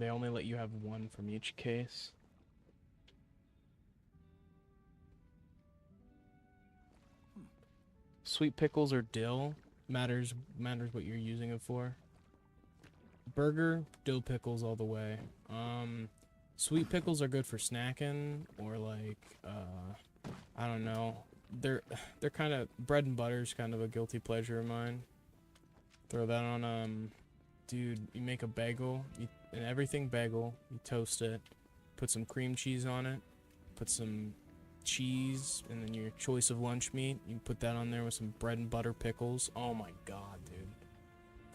they only let you have one from each case. Sweet pickles or dill matters what you're using it for. Burger, dill pickles all the way. Sweet pickles are good for snacking or like I don't know. They're kind of bread and butter's kind of a guilty pleasure of mine. Throw that on dude, you make a bagel, an everything bagel, you toast it, put some cream cheese on it, put some cheese, and then your choice of lunch meat, you put that on there with some bread and butter pickles. Oh my god, dude.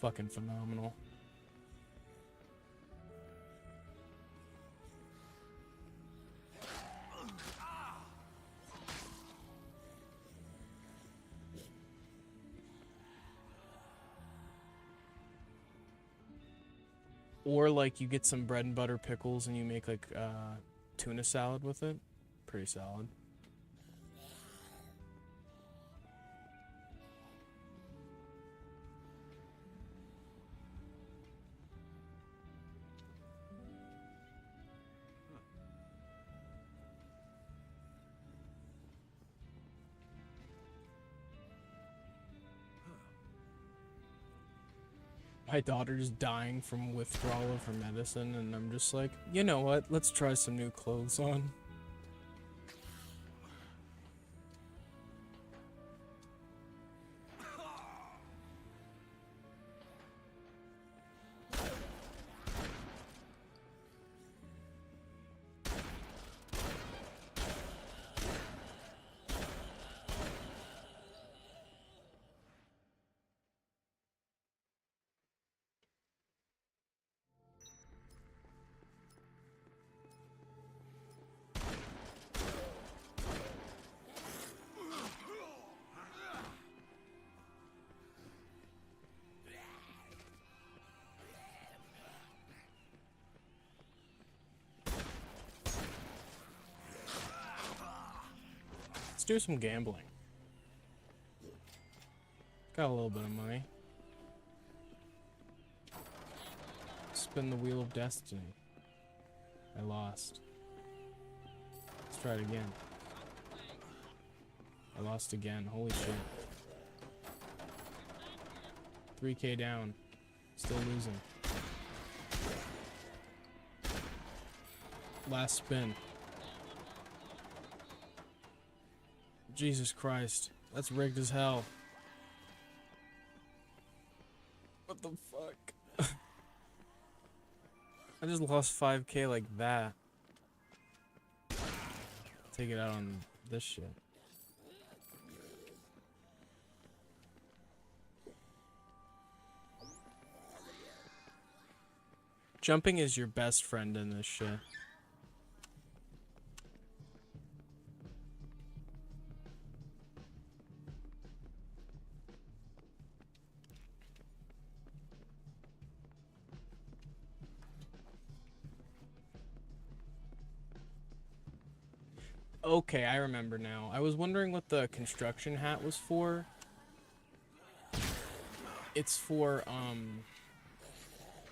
Fucking phenomenal. Or like you get some bread and butter pickles and you make like tuna salad with it. Pretty solid. My daughter's dying from withdrawal of her medicine, and I'm just like, you know what? Let's try some new clothes on. Let's do some gambling. Got a little bit of money. Spin the wheel of destiny. I lost. Let's try it again. I lost again. Holy shit. 3K down. Still losing. Last spin. Jesus Christ. That's rigged as hell. What the fuck? I just lost 5K like that. Take it out on this shit. Jumping is your best friend in this shit. Okay, I remember now. I was wondering what the construction hat was for. It's for,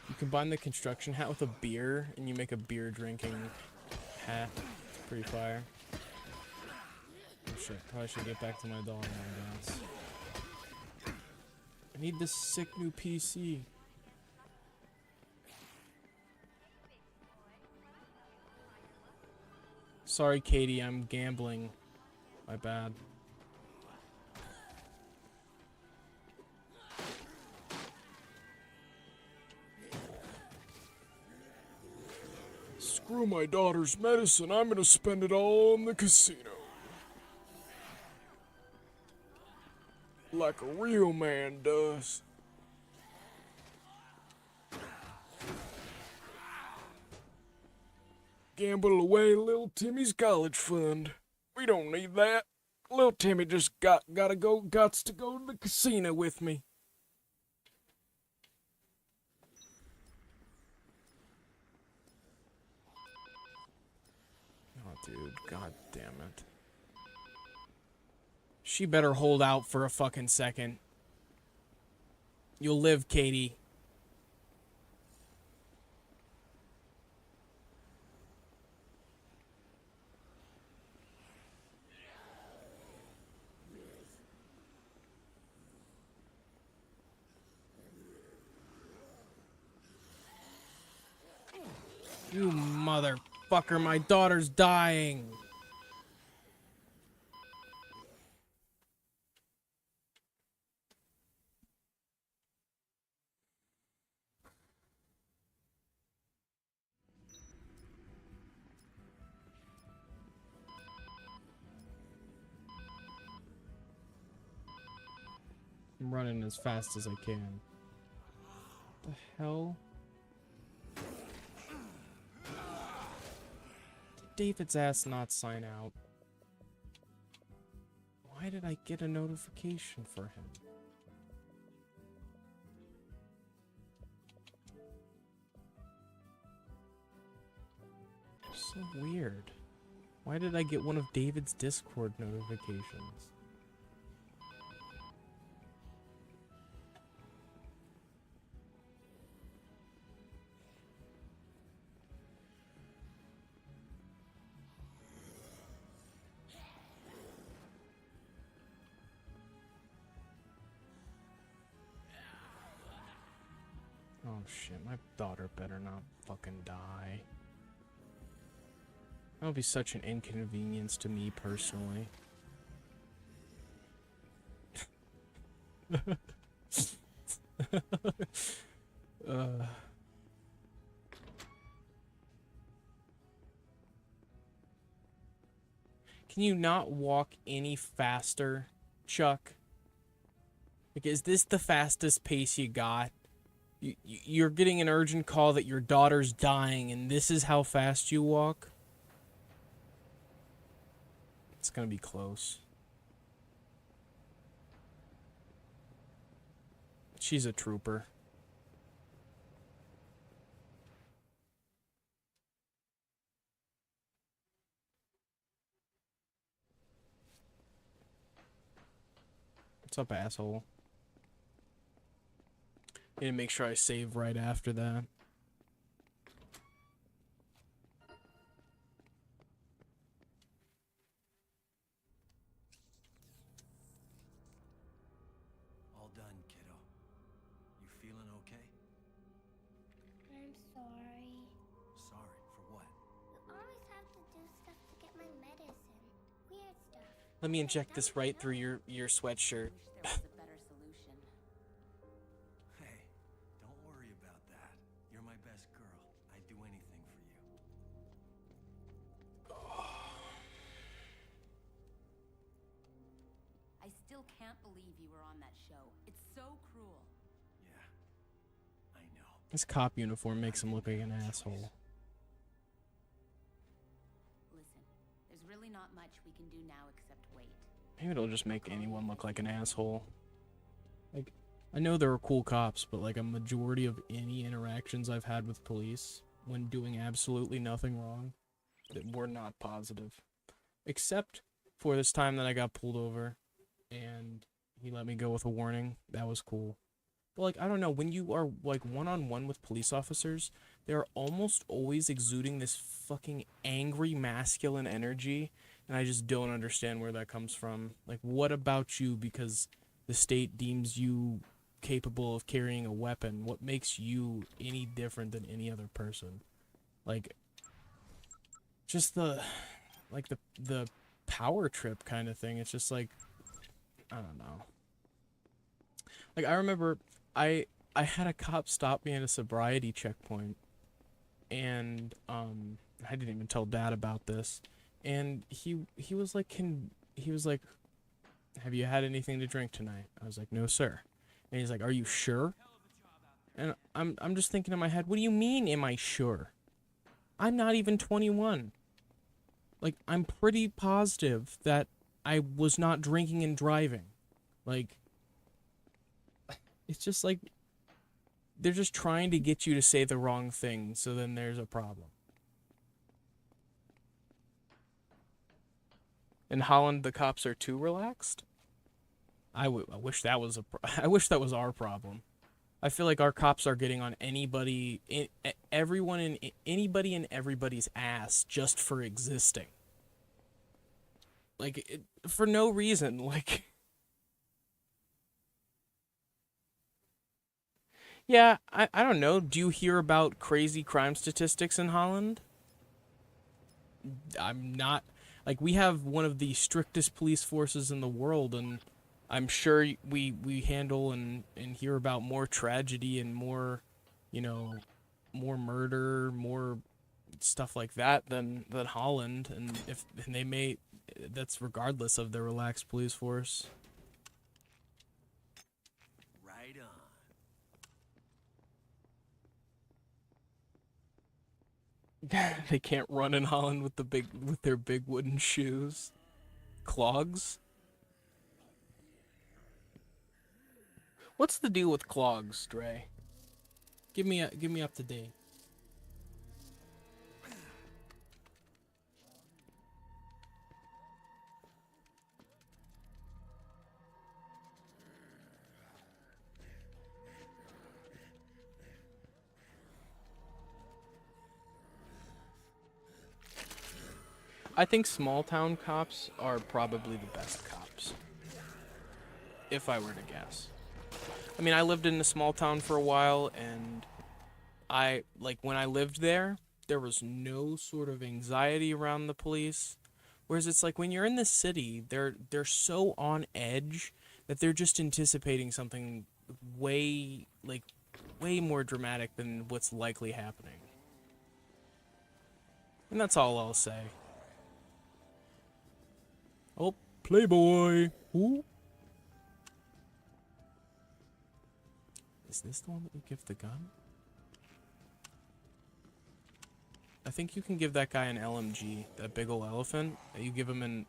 you combine the construction hat with a beer, and you make a beer drinking hat. It's pretty fire. Oh shit, probably should get back to my dog now, guys. I need this sick new PC. Sorry, Katey, I'm gambling. My bad. Screw my daughter's medicine. I'm gonna spend it all in the casino. Like a real man does. Gamble away little Timmy's college fund. We don't need that. Little Timmy just gots to go to the casino with me. Oh, dude, god damn it. She better hold out for a fucking second. You'll live, Katey. You motherfucker, my daughter's dying. I'm running as fast as I can. What the hell? Did David's ass not sign out? Why did I get a notification for him? So weird. Why did I get one of David's Discord notifications? Oh shit, my daughter better not fucking die. That would be such an inconvenience to me personally. Can you not walk any faster, Chuck? Like, is this the fastest pace you got? You're getting an urgent call that your daughter's dying, and this is how fast you walk? It's gonna be close. She's a trooper. What's up, asshole? Need to make sure I save right after that. All done, kiddo. You feeling okay? I'm sorry. Sorry for what? You always have to do stuff to get my medicine. Weird stuff. Let me inject this right through your sweatshirt. Wish there was a better solution. Hey, don't worry about that. You're my best girl. I'd do anything for you. I still can't believe you were on that show. It's so cruel. Yeah, I know. This cop uniform makes him look like an asshole. Listen, there's really not much we can do now except wait. Maybe it'll just make anyone look like an asshole. Like, I know there are cool cops, but like a majority of any interactions I've had with police when doing absolutely nothing wrong, that were not positive. Except for this time that I got pulled over and he let me go with a warning. That was cool. But like, I don't know, when you are like one-on-one with police officers, they're almost always exuding this fucking angry masculine energy, and I just don't understand where that comes from. Like, what about you, because the state deems you capable of carrying a weapon? What makes you any different than any other person? Like, just the power trip kind of thing. It's just like, I don't know. Like, I remember I had a cop stop me at a sobriety checkpoint, and I didn't even tell Dad about this, and he was like, have you had anything to drink tonight? I was like, no, sir. And he's like, are you sure? And I'm just thinking in my head, what do you mean, am I sure? I'm not even 21. Like, I'm pretty positive that I was not drinking and driving. Like, it's just like, they're just trying to get you to say the wrong thing, so then there's a problem. In Holland, the cops are too relaxed? I wish that was I wish that was our problem. I feel like our cops are getting on anybody, anybody and everybody's ass just for existing. Like, for no reason. Like, Yeah, I don't know. Do you hear about crazy crime statistics in Holland? I'm not like we have one of the strictest police forces in the world, and I'm sure we handle and hear about more tragedy and more, you know, more murder, more stuff like that than Holland, and they may that's regardless of their relaxed police force. Right on. They can't run in Holland with their big wooden shoes. Clogs? What's the deal with clogs, Dre? Give me up to date. I think small town cops are probably the best cops. If I were to guess. I mean, I lived in a small town for a while, and I like when I lived there was no sort of anxiety around the police. Whereas it's like when you're in the city, they're so on edge that they're just anticipating something way way more dramatic than what's likely happening. And that's all I'll say. Oh, Playboy. Who? Is this the one that you give the gun? I think you can give that guy an LMG, that big ol' elephant. You give him an,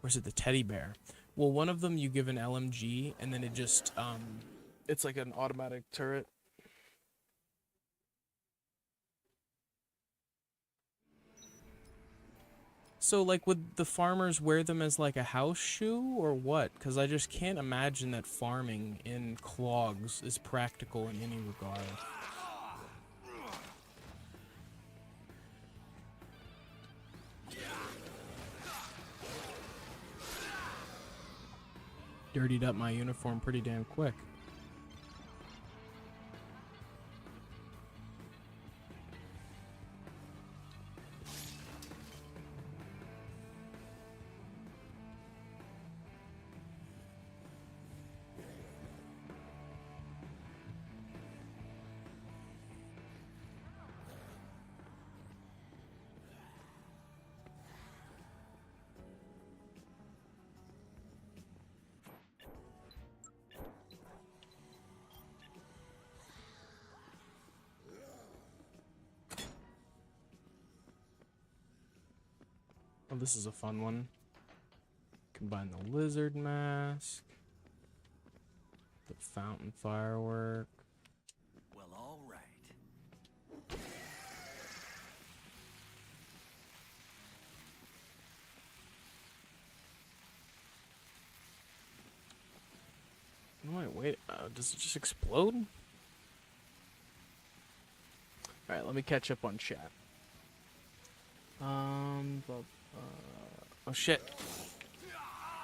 where's it, the teddy bear. Well, one of them you give an LMG, and then it just, it's like an automatic turret. So, like, would the farmers wear them as, like, a house shoe, or what? Because I just can't imagine that farming in clogs is practical in any regard. Dirtied up my uniform pretty damn quick. Oh, this is a fun one. Combine the lizard mask, the fountain firework. Well, all right. No, wait, does it just explode? Alright, let me catch up on chat. Oh shit.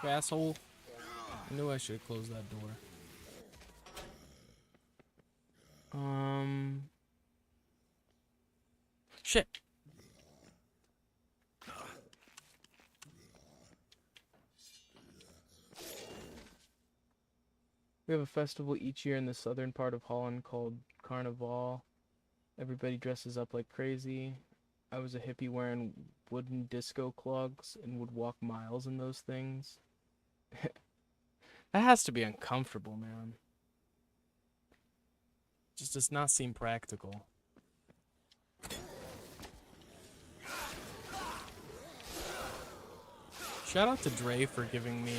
You asshole. I knew I should have closed that door. Shit. We have a festival each year in the southern part of Holland called Carnival. Everybody dresses up like crazy. I was a hippie wearing wooden disco clogs and would walk miles in those things. That has to be uncomfortable, man. Just does not seem practical. Shout out to Dre for giving me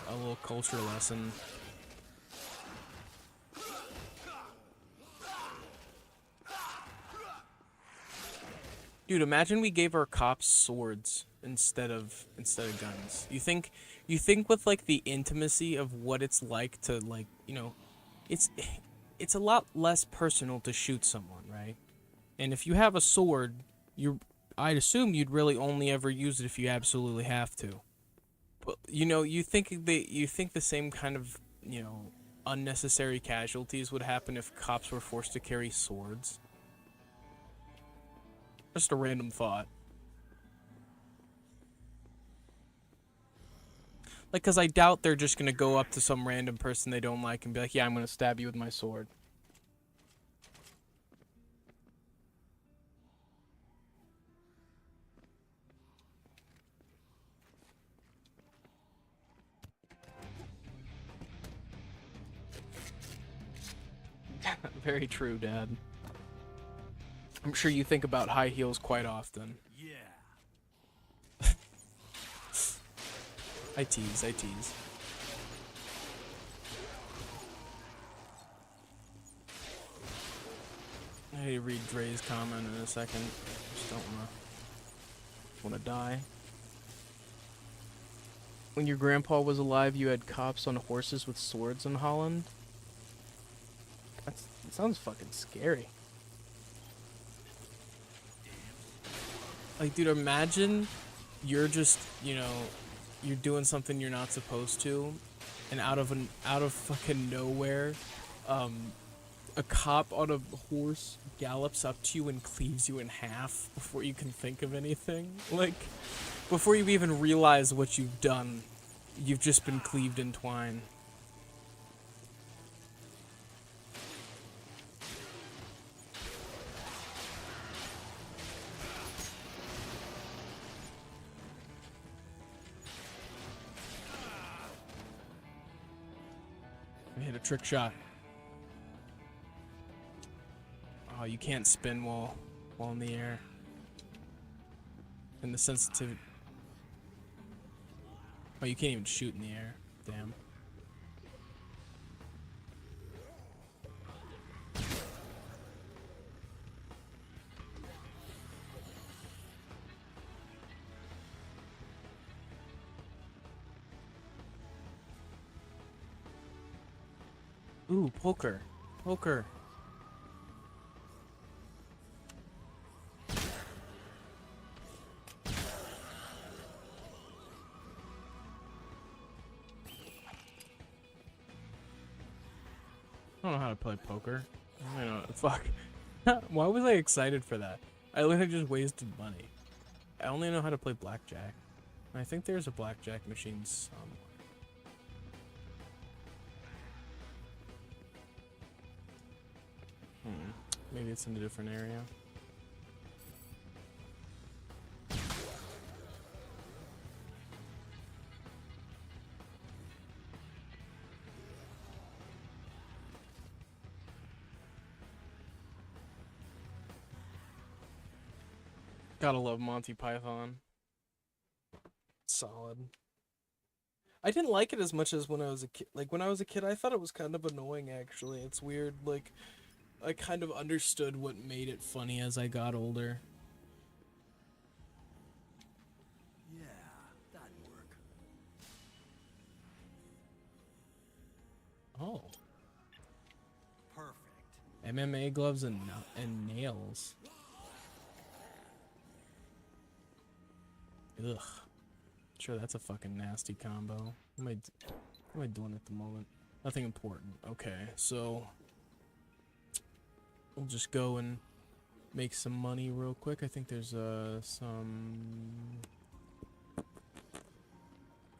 a little culture lesson. Dude, imagine we gave our cops swords instead of guns. You think with like the intimacy of what it's like to, like, you know, it's a lot less personal to shoot someone, right? And if you have a sword, I'd assume you'd really only ever use it if you absolutely have to. But you know, you think the same kind of, you know, unnecessary casualties would happen if cops were forced to carry swords. Just a random thought. Like, because I doubt they're just going to go up to some random person they don't like and be like, yeah, I'm going to stab you with my sword. Very true, Dad. I'm sure you think about high heels quite often. Yeah. I tease, I tease. I need to read Dre's comment in a second. Just don't wanna die. When your grandpa was alive, you had cops on horses with swords in Holland? That sounds fucking scary. Like, dude, imagine you're just, you know, you're doing something you're not supposed to, and out of fucking nowhere, a cop on a horse gallops up to you and cleaves you in half before you can think of anything. Like, before you even realize what you've done, you've just been cleaved in twine. I hit a trick shot. Oh, you can't spin while in the air. And the sensitivity. Oh, you can't even shoot in the air. Damn. Ooh, poker. Poker. I don't know how to play poker. I don't know. Fuck. Why was I excited for that? I literally just wasted money. I only know how to play blackjack. And I think there's a blackjack machine somewhere. Maybe it's in a different area. Gotta love Monty Python. Solid. I didn't like it as much as when I was a kid. Like, when I was a kid, I thought it was kind of annoying, actually. It's weird, like, I kind of understood what made it funny as I got older. Yeah, that'd work. Oh. Perfect. MMA gloves and nails. Ugh. Sure, that's a fucking nasty combo. What am I doing at the moment? Nothing important. Okay, so we'll just go and make some money real quick. I think there's some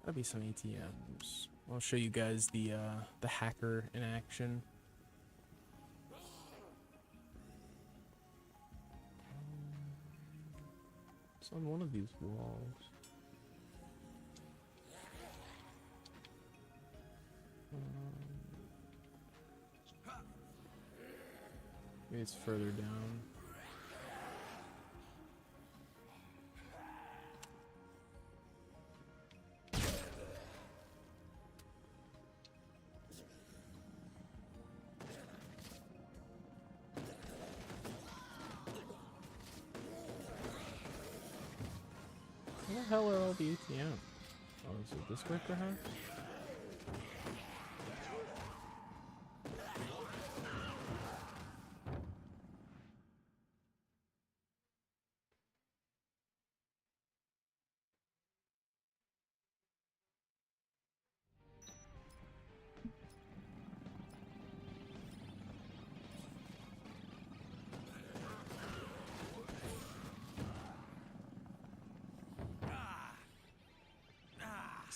gotta be some ATMs. I'll show you guys the hacker in action. It's on one of these walls. Maybe it's further down. Where the hell are all the ATMs? Oh, is it this way perhaps?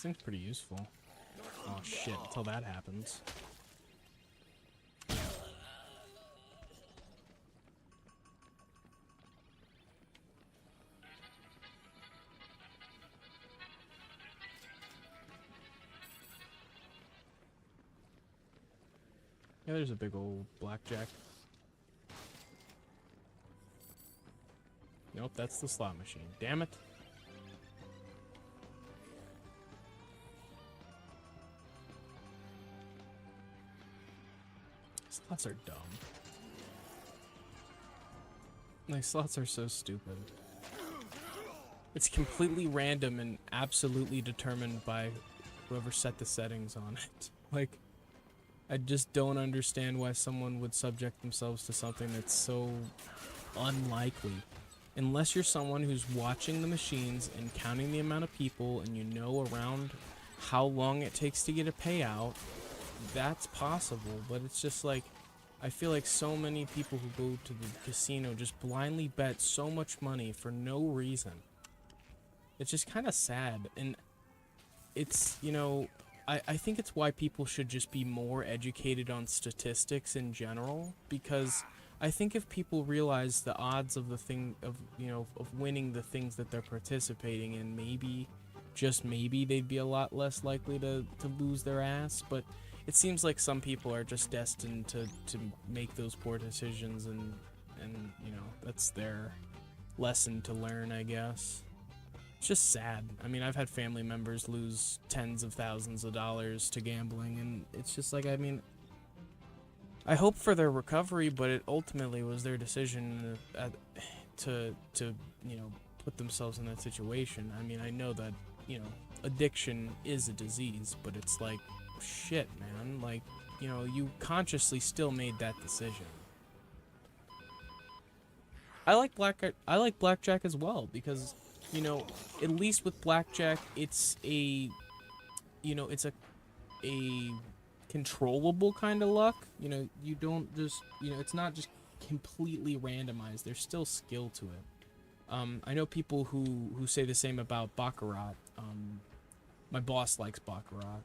This thing's pretty useful. Oh shit, until that happens. Yeah, there's a big old blackjack. Nope, that's the slot machine. Damn it. Slots are dumb. Like, slots are so stupid. It's completely random and absolutely determined by whoever set the settings on it. Like, I just don't understand why someone would subject themselves to something that's so unlikely. Unless you're someone who's watching the machines and counting the amount of people and you know around how long it takes to get a payout, that's possible. But it's just like, I feel like so many people who go to the casino just blindly bet so much money for no reason. It's just kind of sad. And it's, you know, I think it's why people should just be more educated on statistics in general, because I think if people realize the odds of the thing of, you know, of winning the things that they're participating in, maybe, just maybe, they'd be a lot less likely to lose their ass. But it seems like some people are just destined to make those poor decisions, and you know, that's their lesson to learn, I guess. It's just sad. I mean, I've had family members lose tens of thousands of dollars to gambling, and it's just like, I mean, I hope for their recovery, but it ultimately was their decision to you know, put themselves in that situation. I mean, I know that, you know, addiction is a disease, but it's like, shit, man. Like, you know, you consciously still made that decision. I like blackjack as well, because, you know, at least with blackjack, it's a, you know, it's a controllable kind of luck. You know, you don't just, you know, it's not just completely randomized. There's still skill to it. I know people who say the same about baccarat. My boss likes baccarat.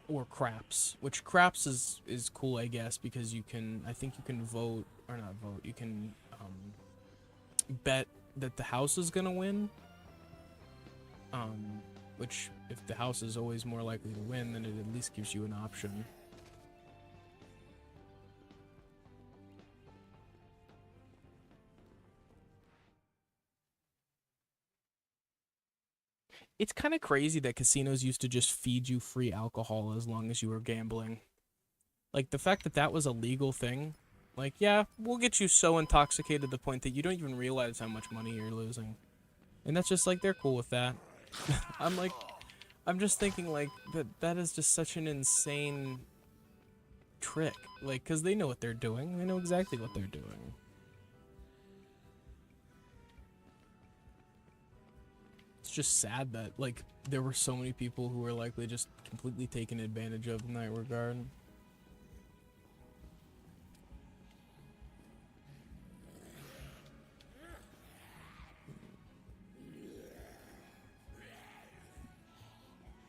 Or craps, which craps is cool, I guess, because you can, I think you can vote, or not vote, you can bet that the house is gonna win, which, if the house is always more likely to win, then it at least gives you an option. It's kind of crazy that casinos used to just feed you free alcohol as long as you were gambling. Like, the fact that that was a legal thing, like, yeah, we'll get you so intoxicated to the point that you don't even realize how much money you're losing. And that's just like, they're cool with that. I'm just thinking, like, that is just such an insane trick. Like, because they know what they're doing. They know exactly what they're doing. It's just sad that, like, there were so many people who were likely just completely taken advantage of in that regard.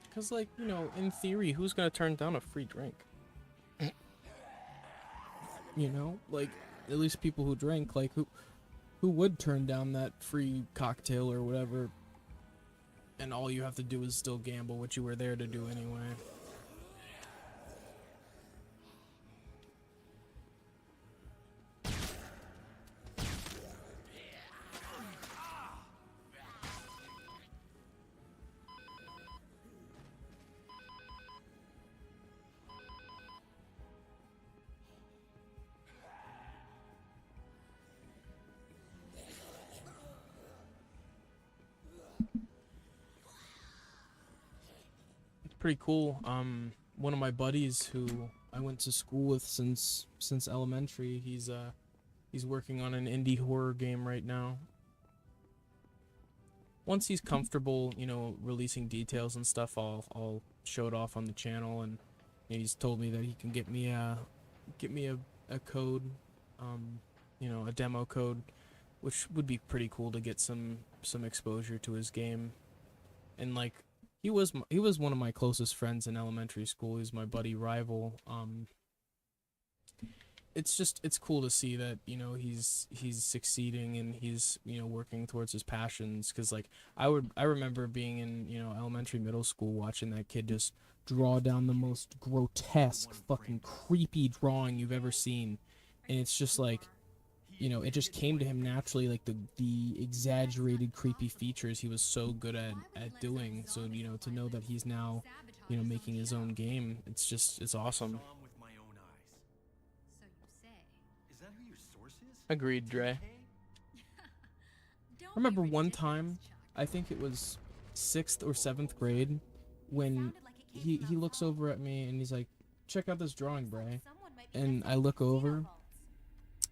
Because, like, you know, in theory, who's going to turn down a free drink? You know? Like, at least people who drink, like, who would turn down that free cocktail or whatever, and all you have to do is still gamble, what you were there to do anyway. Pretty cool. One of my buddies who I went to school with since elementary, he's working on an indie horror game right now. Once he's comfortable, you know, releasing details and stuff, I'll show it off on the channel, and he's told me that he can get me a code, you know, a demo code, which would be pretty cool to get some exposure to his game. and like he was one of my closest friends in elementary school. He's my buddy rival. It's cool to see that, you know, he's succeeding and he's, you know, working towards his passions. Because like I remember being in, you know, elementary, middle school, watching that kid just draw down the most grotesque, fucking creepy drawing you've ever seen, and it's just like, you know, it just came to him naturally, like the exaggerated creepy features he was so good at doing. So, you know, to know that he's now, you know, making his own game, it's awesome. Saw him with my own eyes. So you say. Is that who your source is? Agreed, Dre. Don't I remember be one ridiculous, time, Chuck. I think it was 6th or 7th grade, when Sounded like it came he from looks outside. over at me and he's like, check out this drawing, Bray. Someone might be And messing I with look the casino over, vaults.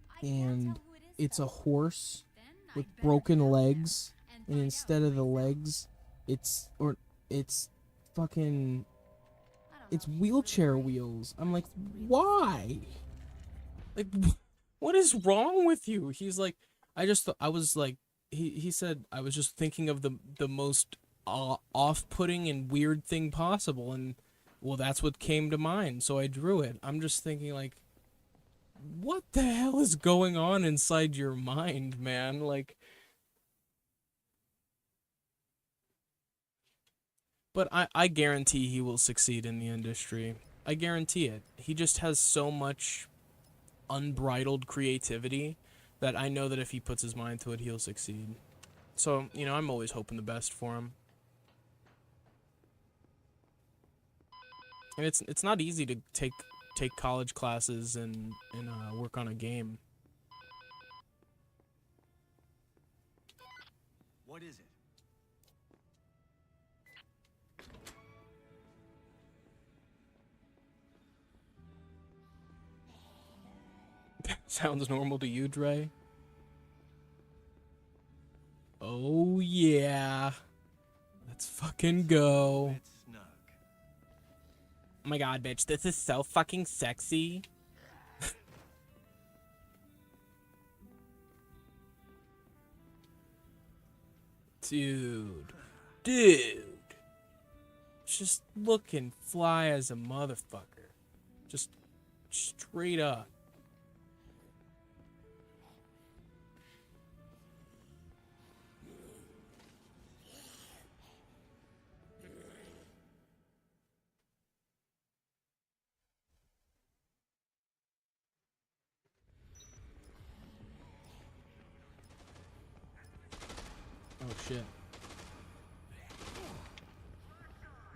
I can't and tell who it is, it's a though. horse Then with I'd better broken go there legs, and and find instead out of the myself. legs, it's fucking, I don't it's know if he's wheelchair really right. wheels. I'm like, why? Like, what is wrong with you? He's like, I was like, he said, I was just thinking of the most off-putting and weird thing possible, and well, that's what came to mind, so I drew it. I'm just thinking, like, what the hell is going on inside your mind, man? Like, but I guarantee he will succeed in the industry. I guarantee it. He just has so much unbridled creativity that I know that if he puts his mind to it, he'll succeed. So, you know, I'm always hoping the best for him. And it's not easy to take college classes and work on a game. What is it? Sounds normal to you, Dre? Oh yeah. Let's fucking go. It's snug. Oh my god, bitch, this is so fucking sexy. Dude. Just looking fly as a motherfucker. Just straight up. Oh shit.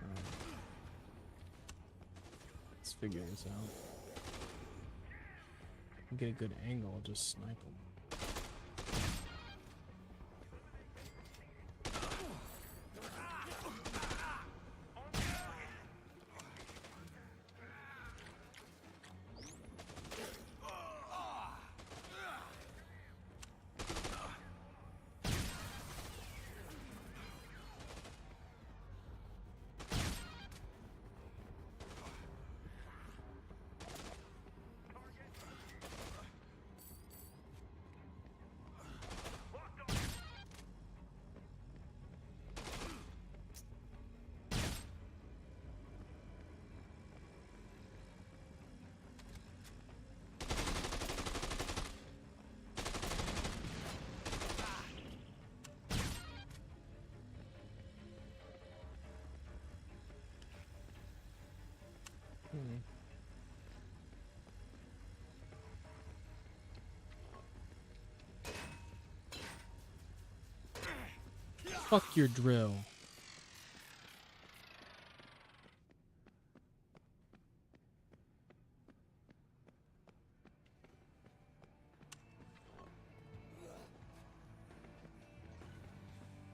Alright. Let's figure this out. Get a good angle, I'll just snipe him. Fuck your drill.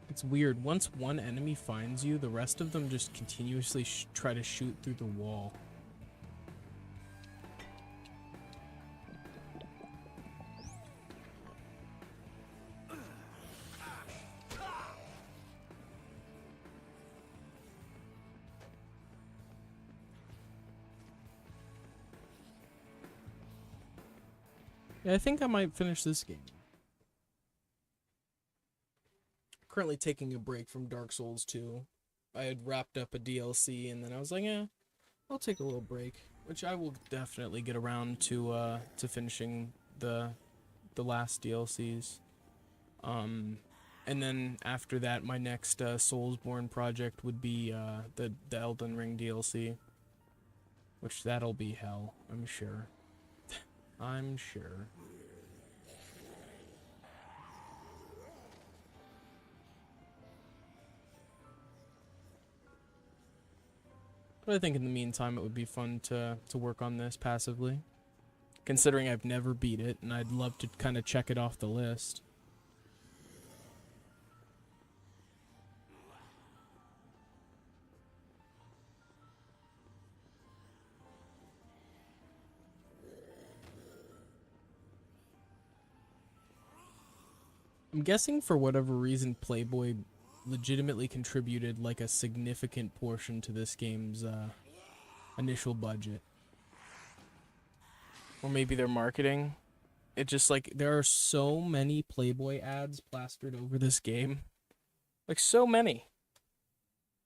It's weird. Once one enemy finds you, the rest of them just continuously try to shoot through the wall. Yeah, I think I might finish this game. Currently taking a break from Dark Souls 2. I had wrapped up a DLC, and then I was like, yeah, I'll take a little break, which I will definitely get around to finishing the last DLCs. And then after that, my next Soulsborne project would be the Elden Ring DLC, which that'll be hell, I'm sure. I'm sure. But I think in the meantime, it would be fun to work on this passively, considering I've never beat it, and I'd love to kind of check it off the list. I'm guessing for whatever reason, Playboy legitimately contributed like a significant portion to this game's initial budget. Or maybe their marketing. It just like, there are so many Playboy ads plastered over this game. Like, so many.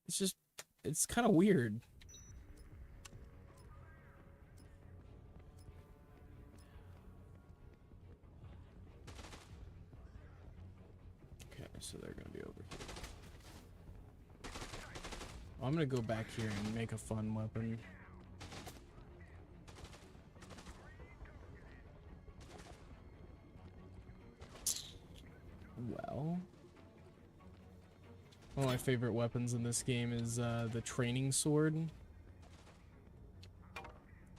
It's just, it's kind of weird. So they're gonna be over here. I'm gonna go back here and make a fun weapon. Well, one of my favorite weapons in this game is the training sword.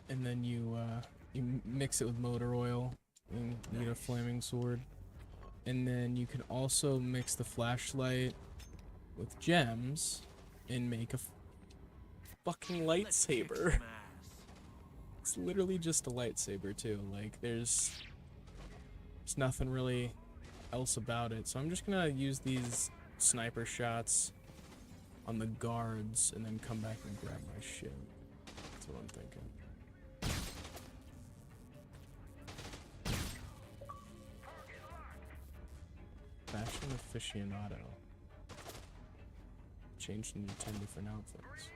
And then you mix it with motor oil and you get a flaming sword. And then you can also mix the flashlight with gems and make a fucking lightsaber. It's literally just a lightsaber too. Like there's nothing really else about it. So I'm just gonna use these sniper shots on the guards and then come back and grab my shit. That's what I'm thinking. Fashion aficionado. Changed into 10 different outfits.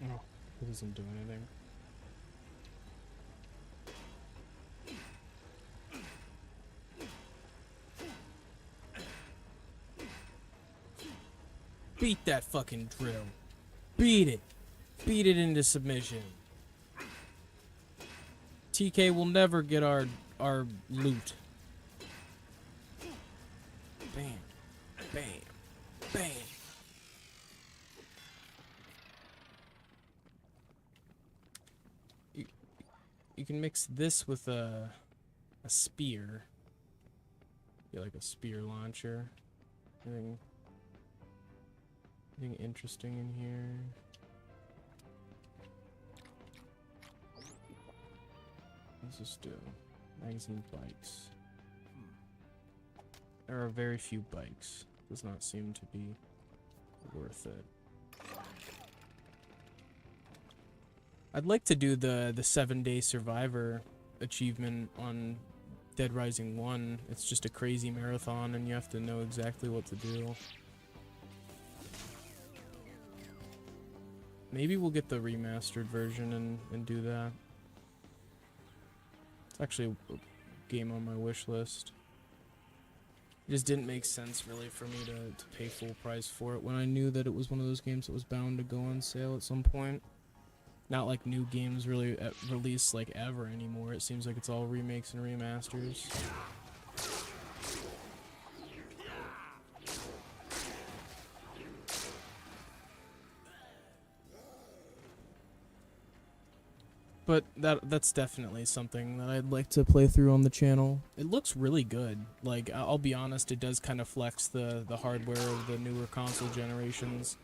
Oh, it doesn't do anything. Beat that fucking drill. Beat it. Beat it into submission. TK will never get our loot. Bam. Bam. Bam. You can mix this with a spear. Get like a spear launcher. Anything interesting in here? What's this do? Magazine bikes. There are very few bikes. Does not seem to be worth it. I'd like to do the 7-day survivor achievement on Deadrising 1. It's just a crazy marathon and you have to know exactly what to do. Maybe we'll get the remastered version and do that. It's actually a game on my wish list. It just didn't make sense really for me to pay full price for it when I knew that it was one of those games that was bound to go on sale at some point. Not like new games really release like ever anymore. It seems like it's all remakes and remasters. But that's definitely something that I'd like to play through on the channel. It looks really good. Like, I'll be honest, it does kind of flex the hardware of the newer console generations.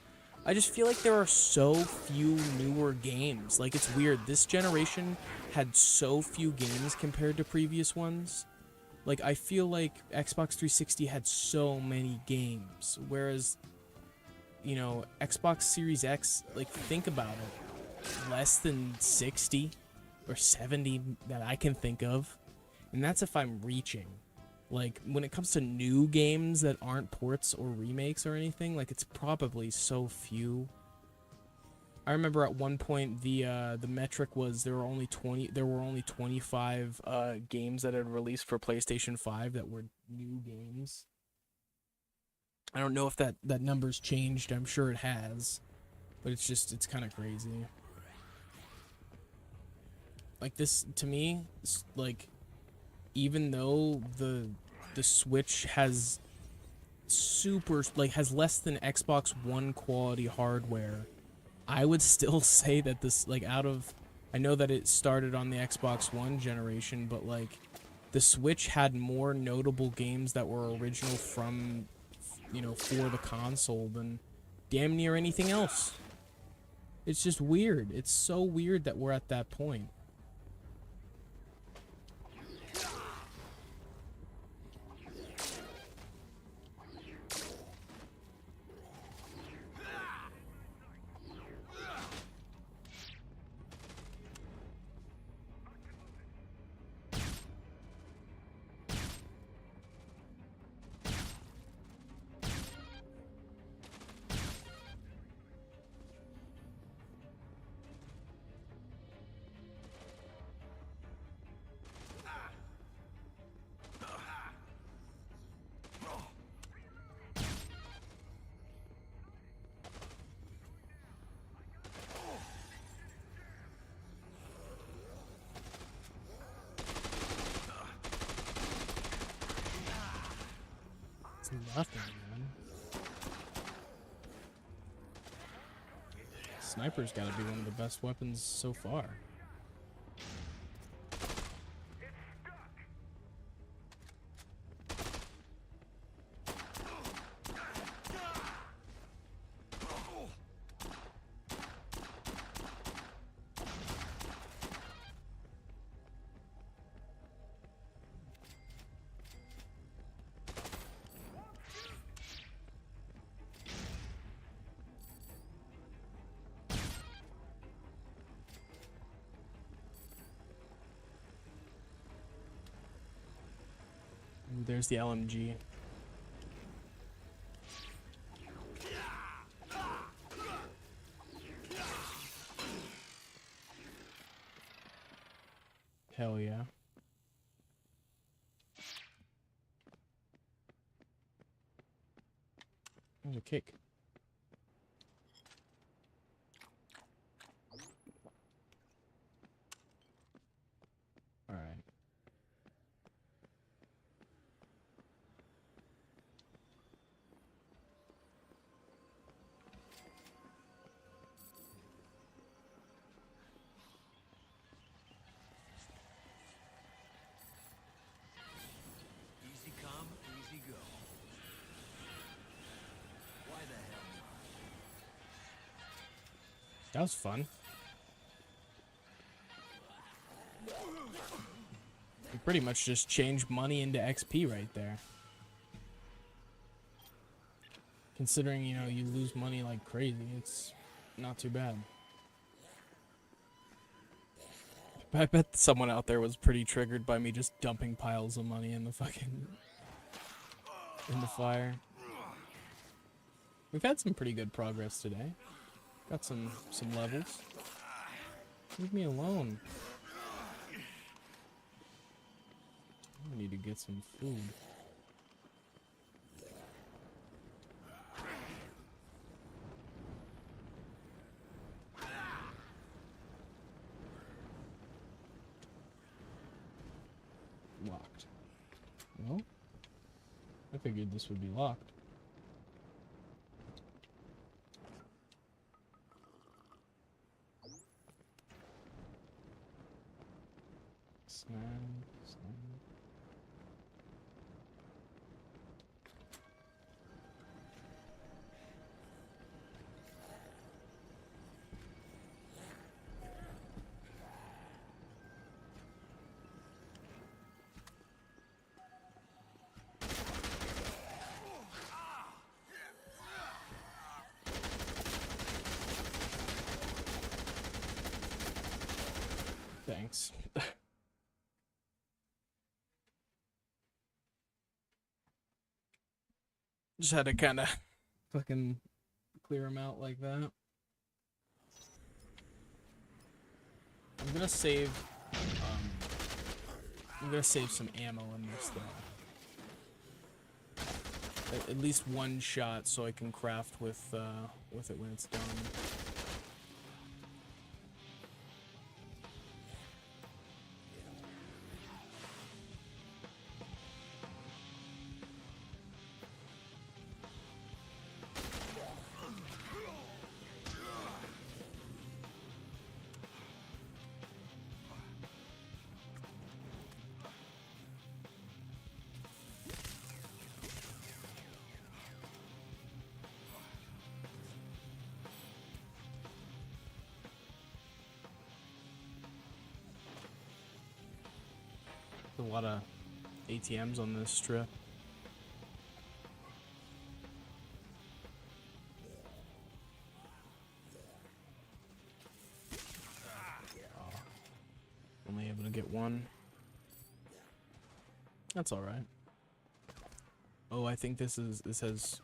I just feel like there are so few newer games. Like, it's weird. This generation had so few games compared to previous ones. Like, I feel like Xbox 360 had so many games, whereas, you know, Xbox Series X, like, think about it. Less than 60 or 70 that I can think of, and that's if I'm reaching. Like, when it comes to new games that aren't ports or remakes or anything, like, it's probably so few. I remember at one point the metric was there were only 25 games that had released for PlayStation 5 that were new games. I don't know if that number's changed. I'm sure it has, but it's kind of crazy. Like, this, to me, like, even though the Switch has has less than Xbox One quality hardware, I would still say that this, like, I know that it started on the Xbox One generation, but, like, the Switch had more notable games that were original from, you know, for the console than damn near anything else. It's just weird. It's so weird that we're at that point. Nothing, man. Sniper's gotta be one of the best weapons so far. There's the LMG. Hell yeah. There's a cake. All right. Easy come, easy go. Why the hell not? That was fun. You pretty much just changed money into XP right there. Considering, you know, you lose money like crazy, it's not too bad. But I bet someone out there was pretty triggered by me just dumping piles of money in the fucking... in the fire. We've had some pretty good progress today. Got some levels. Leave me alone. I need to get some food. Locked. No? I figured this would be locked. Snag. Thanks. Just had to kind of fucking clear him out like that. I'm gonna save some ammo in this though. At least one shot so I can craft with it when it's done. A lot of ATMs on this strip. Oh, only able to get one. That's all right. Oh, I think this has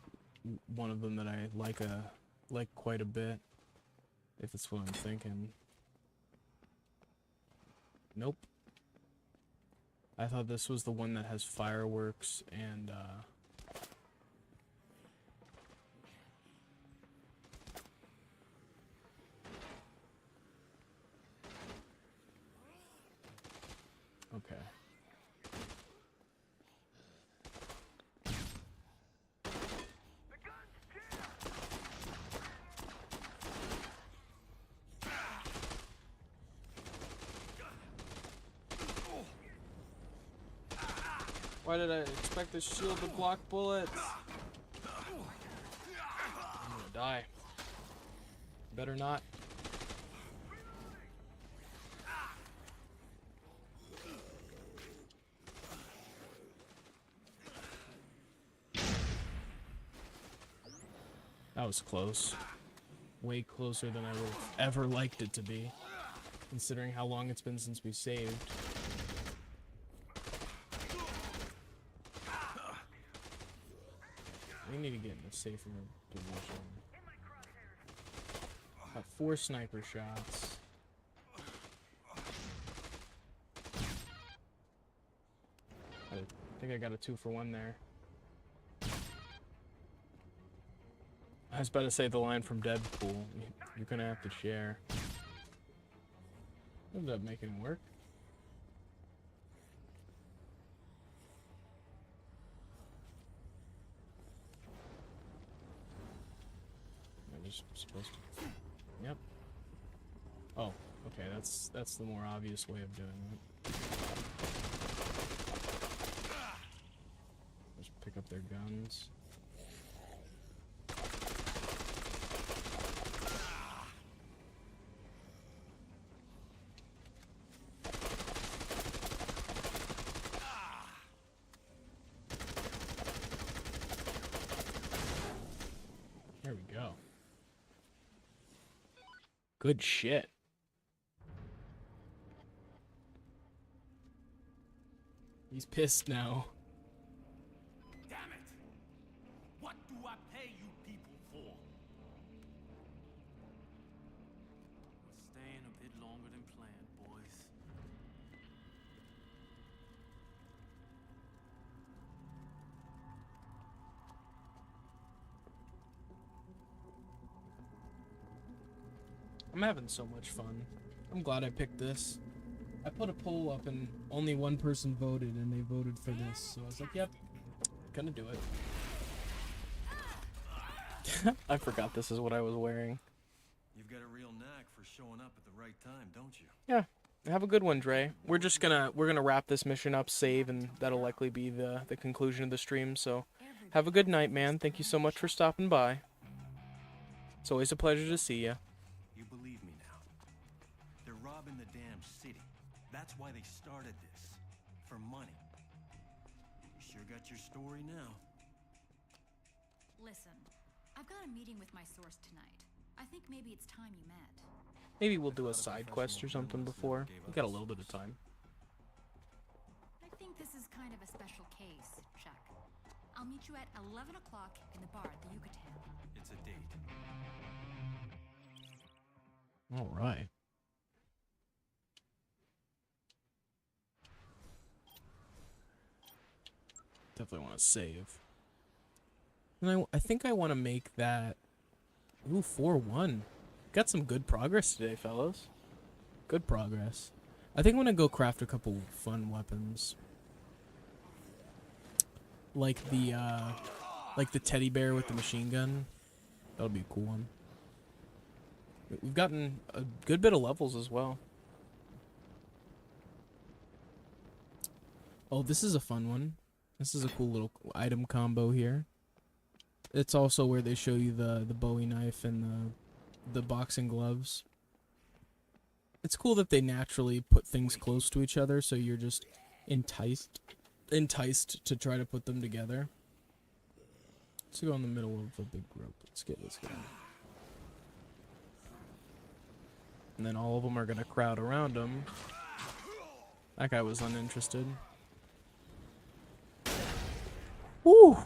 one of them that I like quite a bit. If it's what I'm thinking. Nope. I thought this was the one that has fireworks and, okay. Why did I expect the shield to block bullets? I'm gonna die. Better not. That was close. Way closer than I would have ever liked it to be, considering how long it's been since we saved. We need to get in a safer position. Got 4 sniper shots. I think I got a 2-for-1 there. I was about to say the line from Deadpool. You're gonna have to share. Ended up making it work. Supposed to. Yep. Oh, okay. That's the more obvious way of doing it. Just pick up their guns. There we go. Good shit. He's pissed now. Damn it! What do I pay you people for? We're staying a bit longer than planned, boys. I'm having so much fun. I'm glad I picked this. I put a poll up and only one person voted and they voted for this. So I was like, yep, gonna do it. I forgot this is what I was wearing. You've got a real knack for showing up at the right time, don't you? Yeah, Have a good one, Dre. We're gonna wrap this mission up, save, and that'll likely be the conclusion of the stream. So, have a good night, man. Thank you so much for stopping by. It's always a pleasure to see you. You believe me now. They're robbing the damn city. That's why they started this. For money. You sure got your story now. Listen, I've got a meeting with my source tonight. I think maybe it's time you met. Maybe we'll do a side quest or something before. We got a little bit of time. I think this is kind of a special case, Chuck. I'll meet you at 11 o'clock in the bar at the Yucatan. It's a date. All right. Definitely want to save. And I think I want to make that. Ooh, 4-1. Got some good progress today, fellas. Good progress. I think I'm gonna go craft a couple fun weapons. Like the teddy bear with the machine gun. That'll be a cool one. We've gotten a good bit of levels as well. Oh, this is a fun one. This is a cool little item combo here. It's also where they show you the Bowie knife and the boxing gloves. It's cool that they naturally put things close to each other, so you're just enticed to try to put them together. Let's go in the middle of a big rope. Let's get this guy. And then all of them are gonna crowd around him. That guy was uninterested. Woo!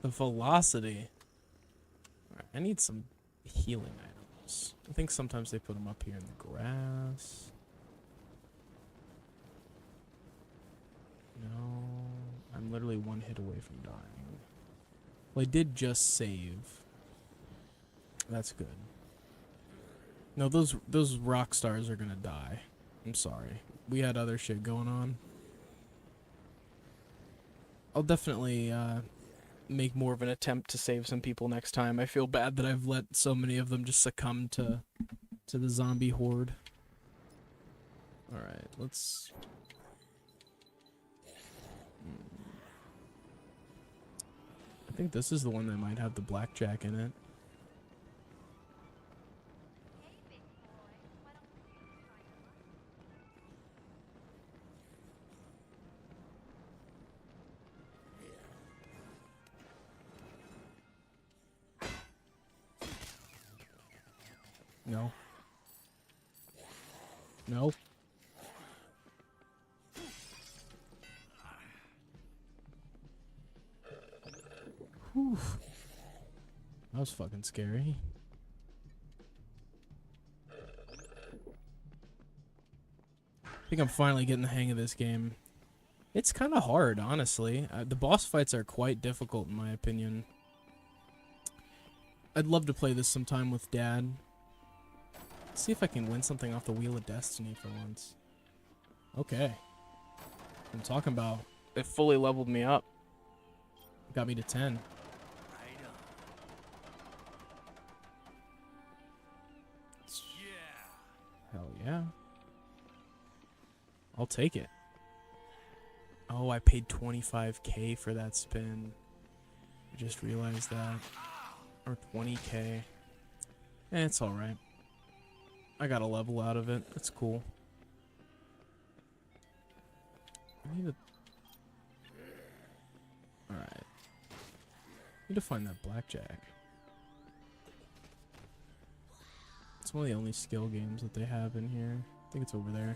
The velocity. Alright, I need some healing items. I think sometimes they put them up here in the grass. No. I'm literally one hit away from dying. Well, I did just save. That's good. No, those rock stars are gonna die. I'm sorry. We had other shit going on. I'll definitely make more of an attempt to save some people next time. I feel bad that I've let so many of them just succumb to the zombie horde. Alright, let's... I think this is the one that might have the blackjack in it. No. No. Whew. That was fucking scary. I think I'm finally getting the hang of this game. It's kind of hard, honestly. The boss fights are quite difficult, in my opinion. I'd love to play this sometime with Dad. See if I can win something off the Wheel of Destiny for once. Okay. I'm talking about. It fully leveled me up. Got me to 10. Right on. Yeah. Hell yeah. I'll take it. Oh, I paid 25k for that spin. I just realized that. Or 20k. Eh, it's alright. I got a level out of it. That's cool. I need to... Alright. Need to find that blackjack. It's one of the only skill games that they have in here. I think it's over there.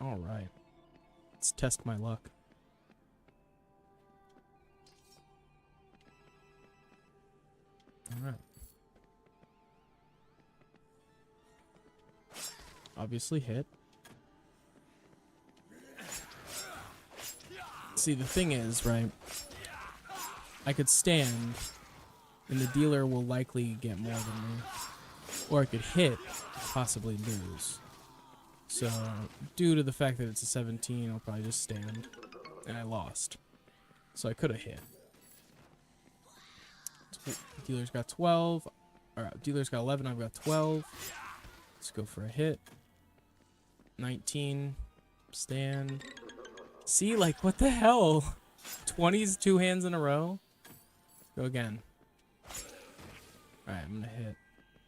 Alright. Let's test my luck. Alright. Obviously hit. See, the thing is, right? I could stand, and the dealer will likely get more than me. Or I could hit, possibly lose. So, due to the fact that it's a 17, I'll probably just stand. And I lost. So I could have hit. Dealer's got 12. Alright, dealer's got 11, I've got 12. Let's go for a hit. 19. Stand. See, like, what the hell? 20s, 2 hands in a row. Go again. Alright, I'm gonna hit.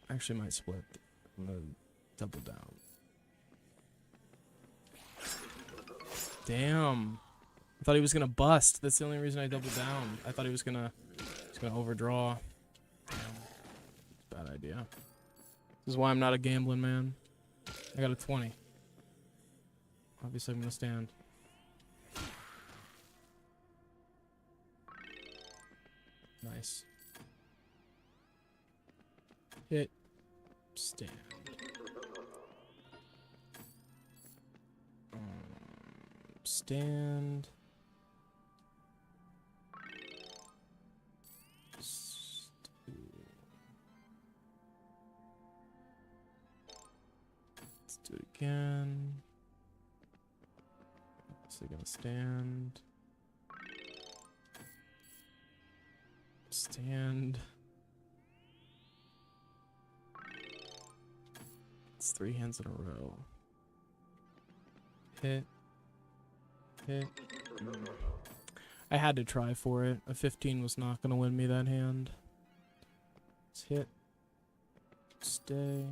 Actually, might split. I'm gonna double down. Damn. I thought he was gonna bust. That's the only reason I doubled down. I thought he was gonna overdraw. Damn. Bad idea. This is why I'm not a gambling man. I got a 20. Obviously, I'm gonna stand. Nice. Hit. Stand. Stand. Let's do it again. So gonna stand. Stand. It's 3 hands in a row. Hit. Hit. I had to try for it. A 15 was not gonna win me that hand. Let's hit. Stay.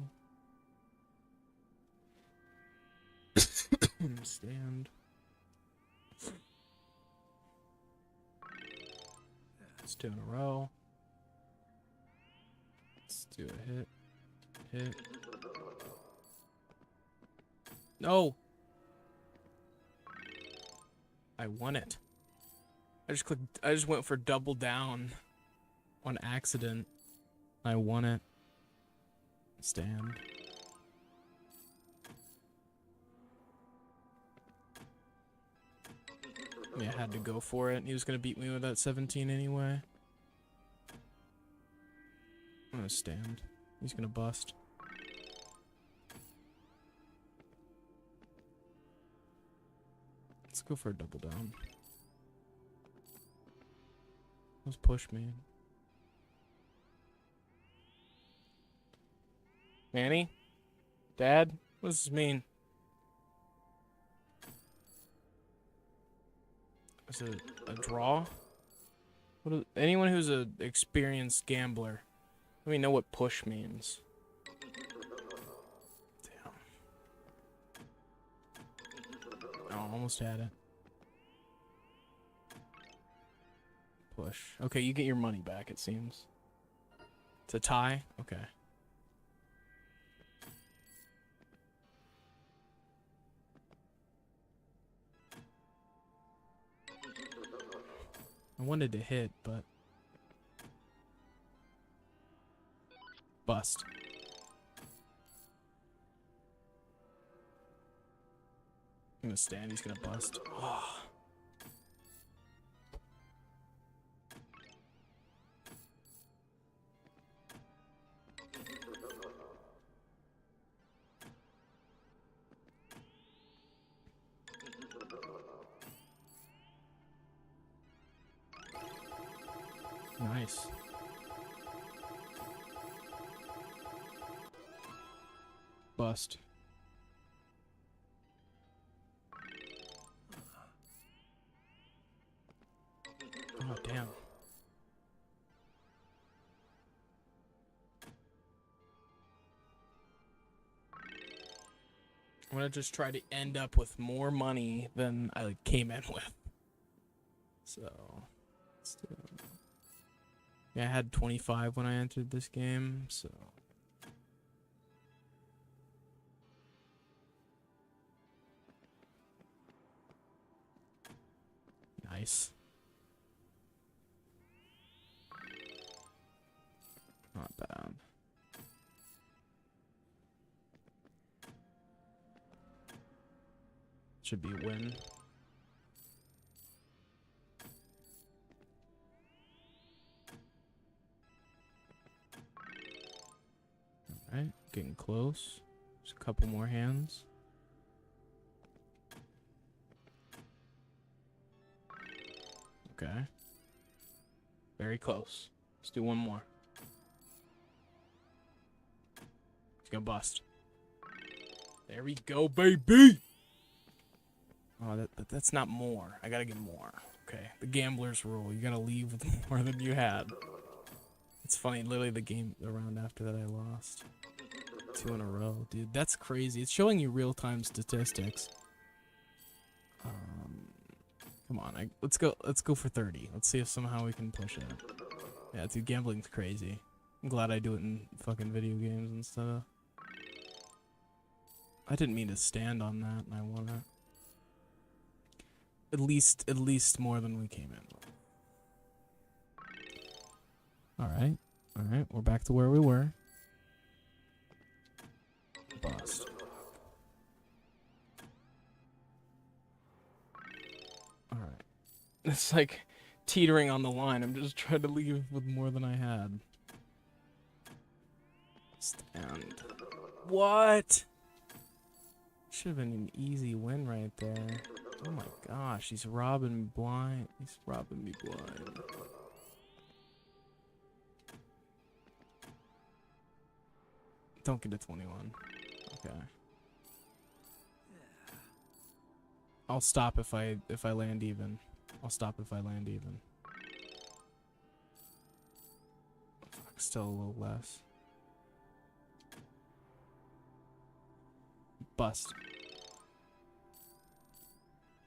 Stand. Let's 2 in a row. Let's do a hit. Hit. No! I won it. I just went for double down on accident. I won it. Stand. Yeah, I had to go for it. He was gonna beat me with that 17 anyway. I'm gonna stand. He's gonna bust. Let's go for a double down. Let's push me. Manny? Dad? What does this mean? Is it a draw? Anyone who's an experienced gambler, let me know what push means. Damn. Oh, almost had it. Push. Okay, you get your money back, it seems. It's a tie? Okay. I wanted to hit, but... Bust. I'm gonna stand, he's gonna bust. Oh. Nice. Bust. Oh, damn. I'm gonna just try to end up with more money than I came in with. So, let's do it. Yeah, I had 25 when I entered this game, so... Nice. Not bad. Should be a win. Alright, getting close. Just a couple more hands. Okay. Very close. Let's do one more. It's gonna bust. There we go, baby! Oh, that's not more. I gotta get more. Okay, the gambler's rule. You gotta leave with more than you had. It's funny, literally the round after that I lost. 2 in a row, dude. That's crazy. It's showing you real-time statistics. Come on, let's go for 30. Let's see if somehow we can push it. Yeah, dude, gambling's crazy. I'm glad I do it in fucking video games instead of... I didn't mean to stand on that, and I wanna... At least more than we came in with. Alright, we're back to where we were. Bust. Alright. It's like teetering on the line. I'm just trying to leave with more than I had. Stand. What? Should have been an easy win right there. Oh my gosh, he's robbing me blind. He's robbing me blind. Don't get a 21. Okay. I'll stop if I land even. I'll stop if I land even. Fuck, still a little less. Bust.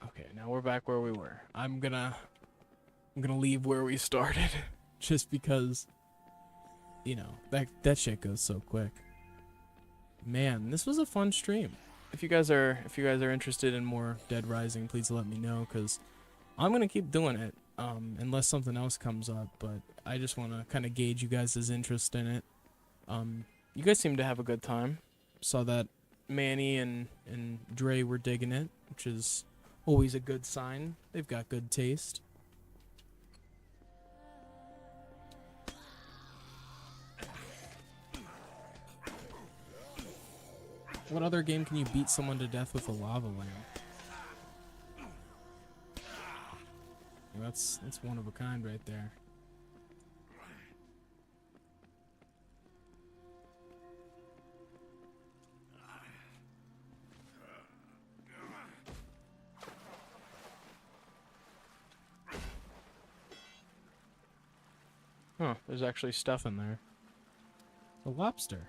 Okay, now we're back where we were. I'm gonna leave where we started, just because, you know, that shit goes so quick. Man, this was a fun stream. If you guys are interested in more Deadrising, please let me know, cause I'm gonna keep doing it, unless something else comes up. But I just want to kind of gauge you guys' interest in it. You guys seem to have a good time. Saw that Manny and Dre were digging it, which is always a good sign. They've got good taste. What other game can you beat someone to death with a lava lamp? That's one of a kind right there. Huh, there's actually stuff in there. A lobster.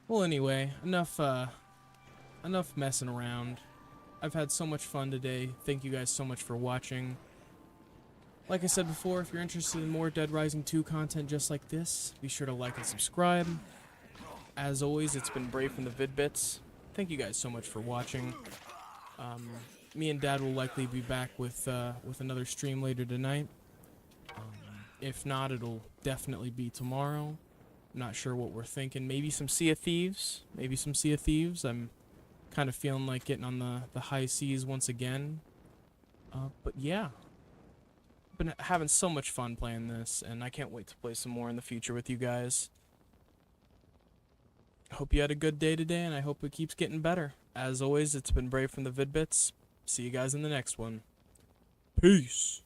Well, anyway, enough messing around. I've had so much fun today. Thank you guys so much for watching. Like I said before, if you're interested in more Deadrising 2 content just like this, be sure to like and subscribe. As always, it's been Brave from the Vid-Bits. Thank you guys so much for watching. Me and Dad will likely be back with another stream later tonight. If not, it'll definitely be tomorrow. I'm not sure what we're thinking. Maybe some Sea of Thieves. I'm kind of feeling like getting on the high seas once again. But yeah. Been having so much fun playing this, and I can't wait to play some more in the future with you guys. Hope you had a good day today, and I hope it keeps getting better. As always, it's been Brave from the Vid-Bits. See you guys in the next one. Peace.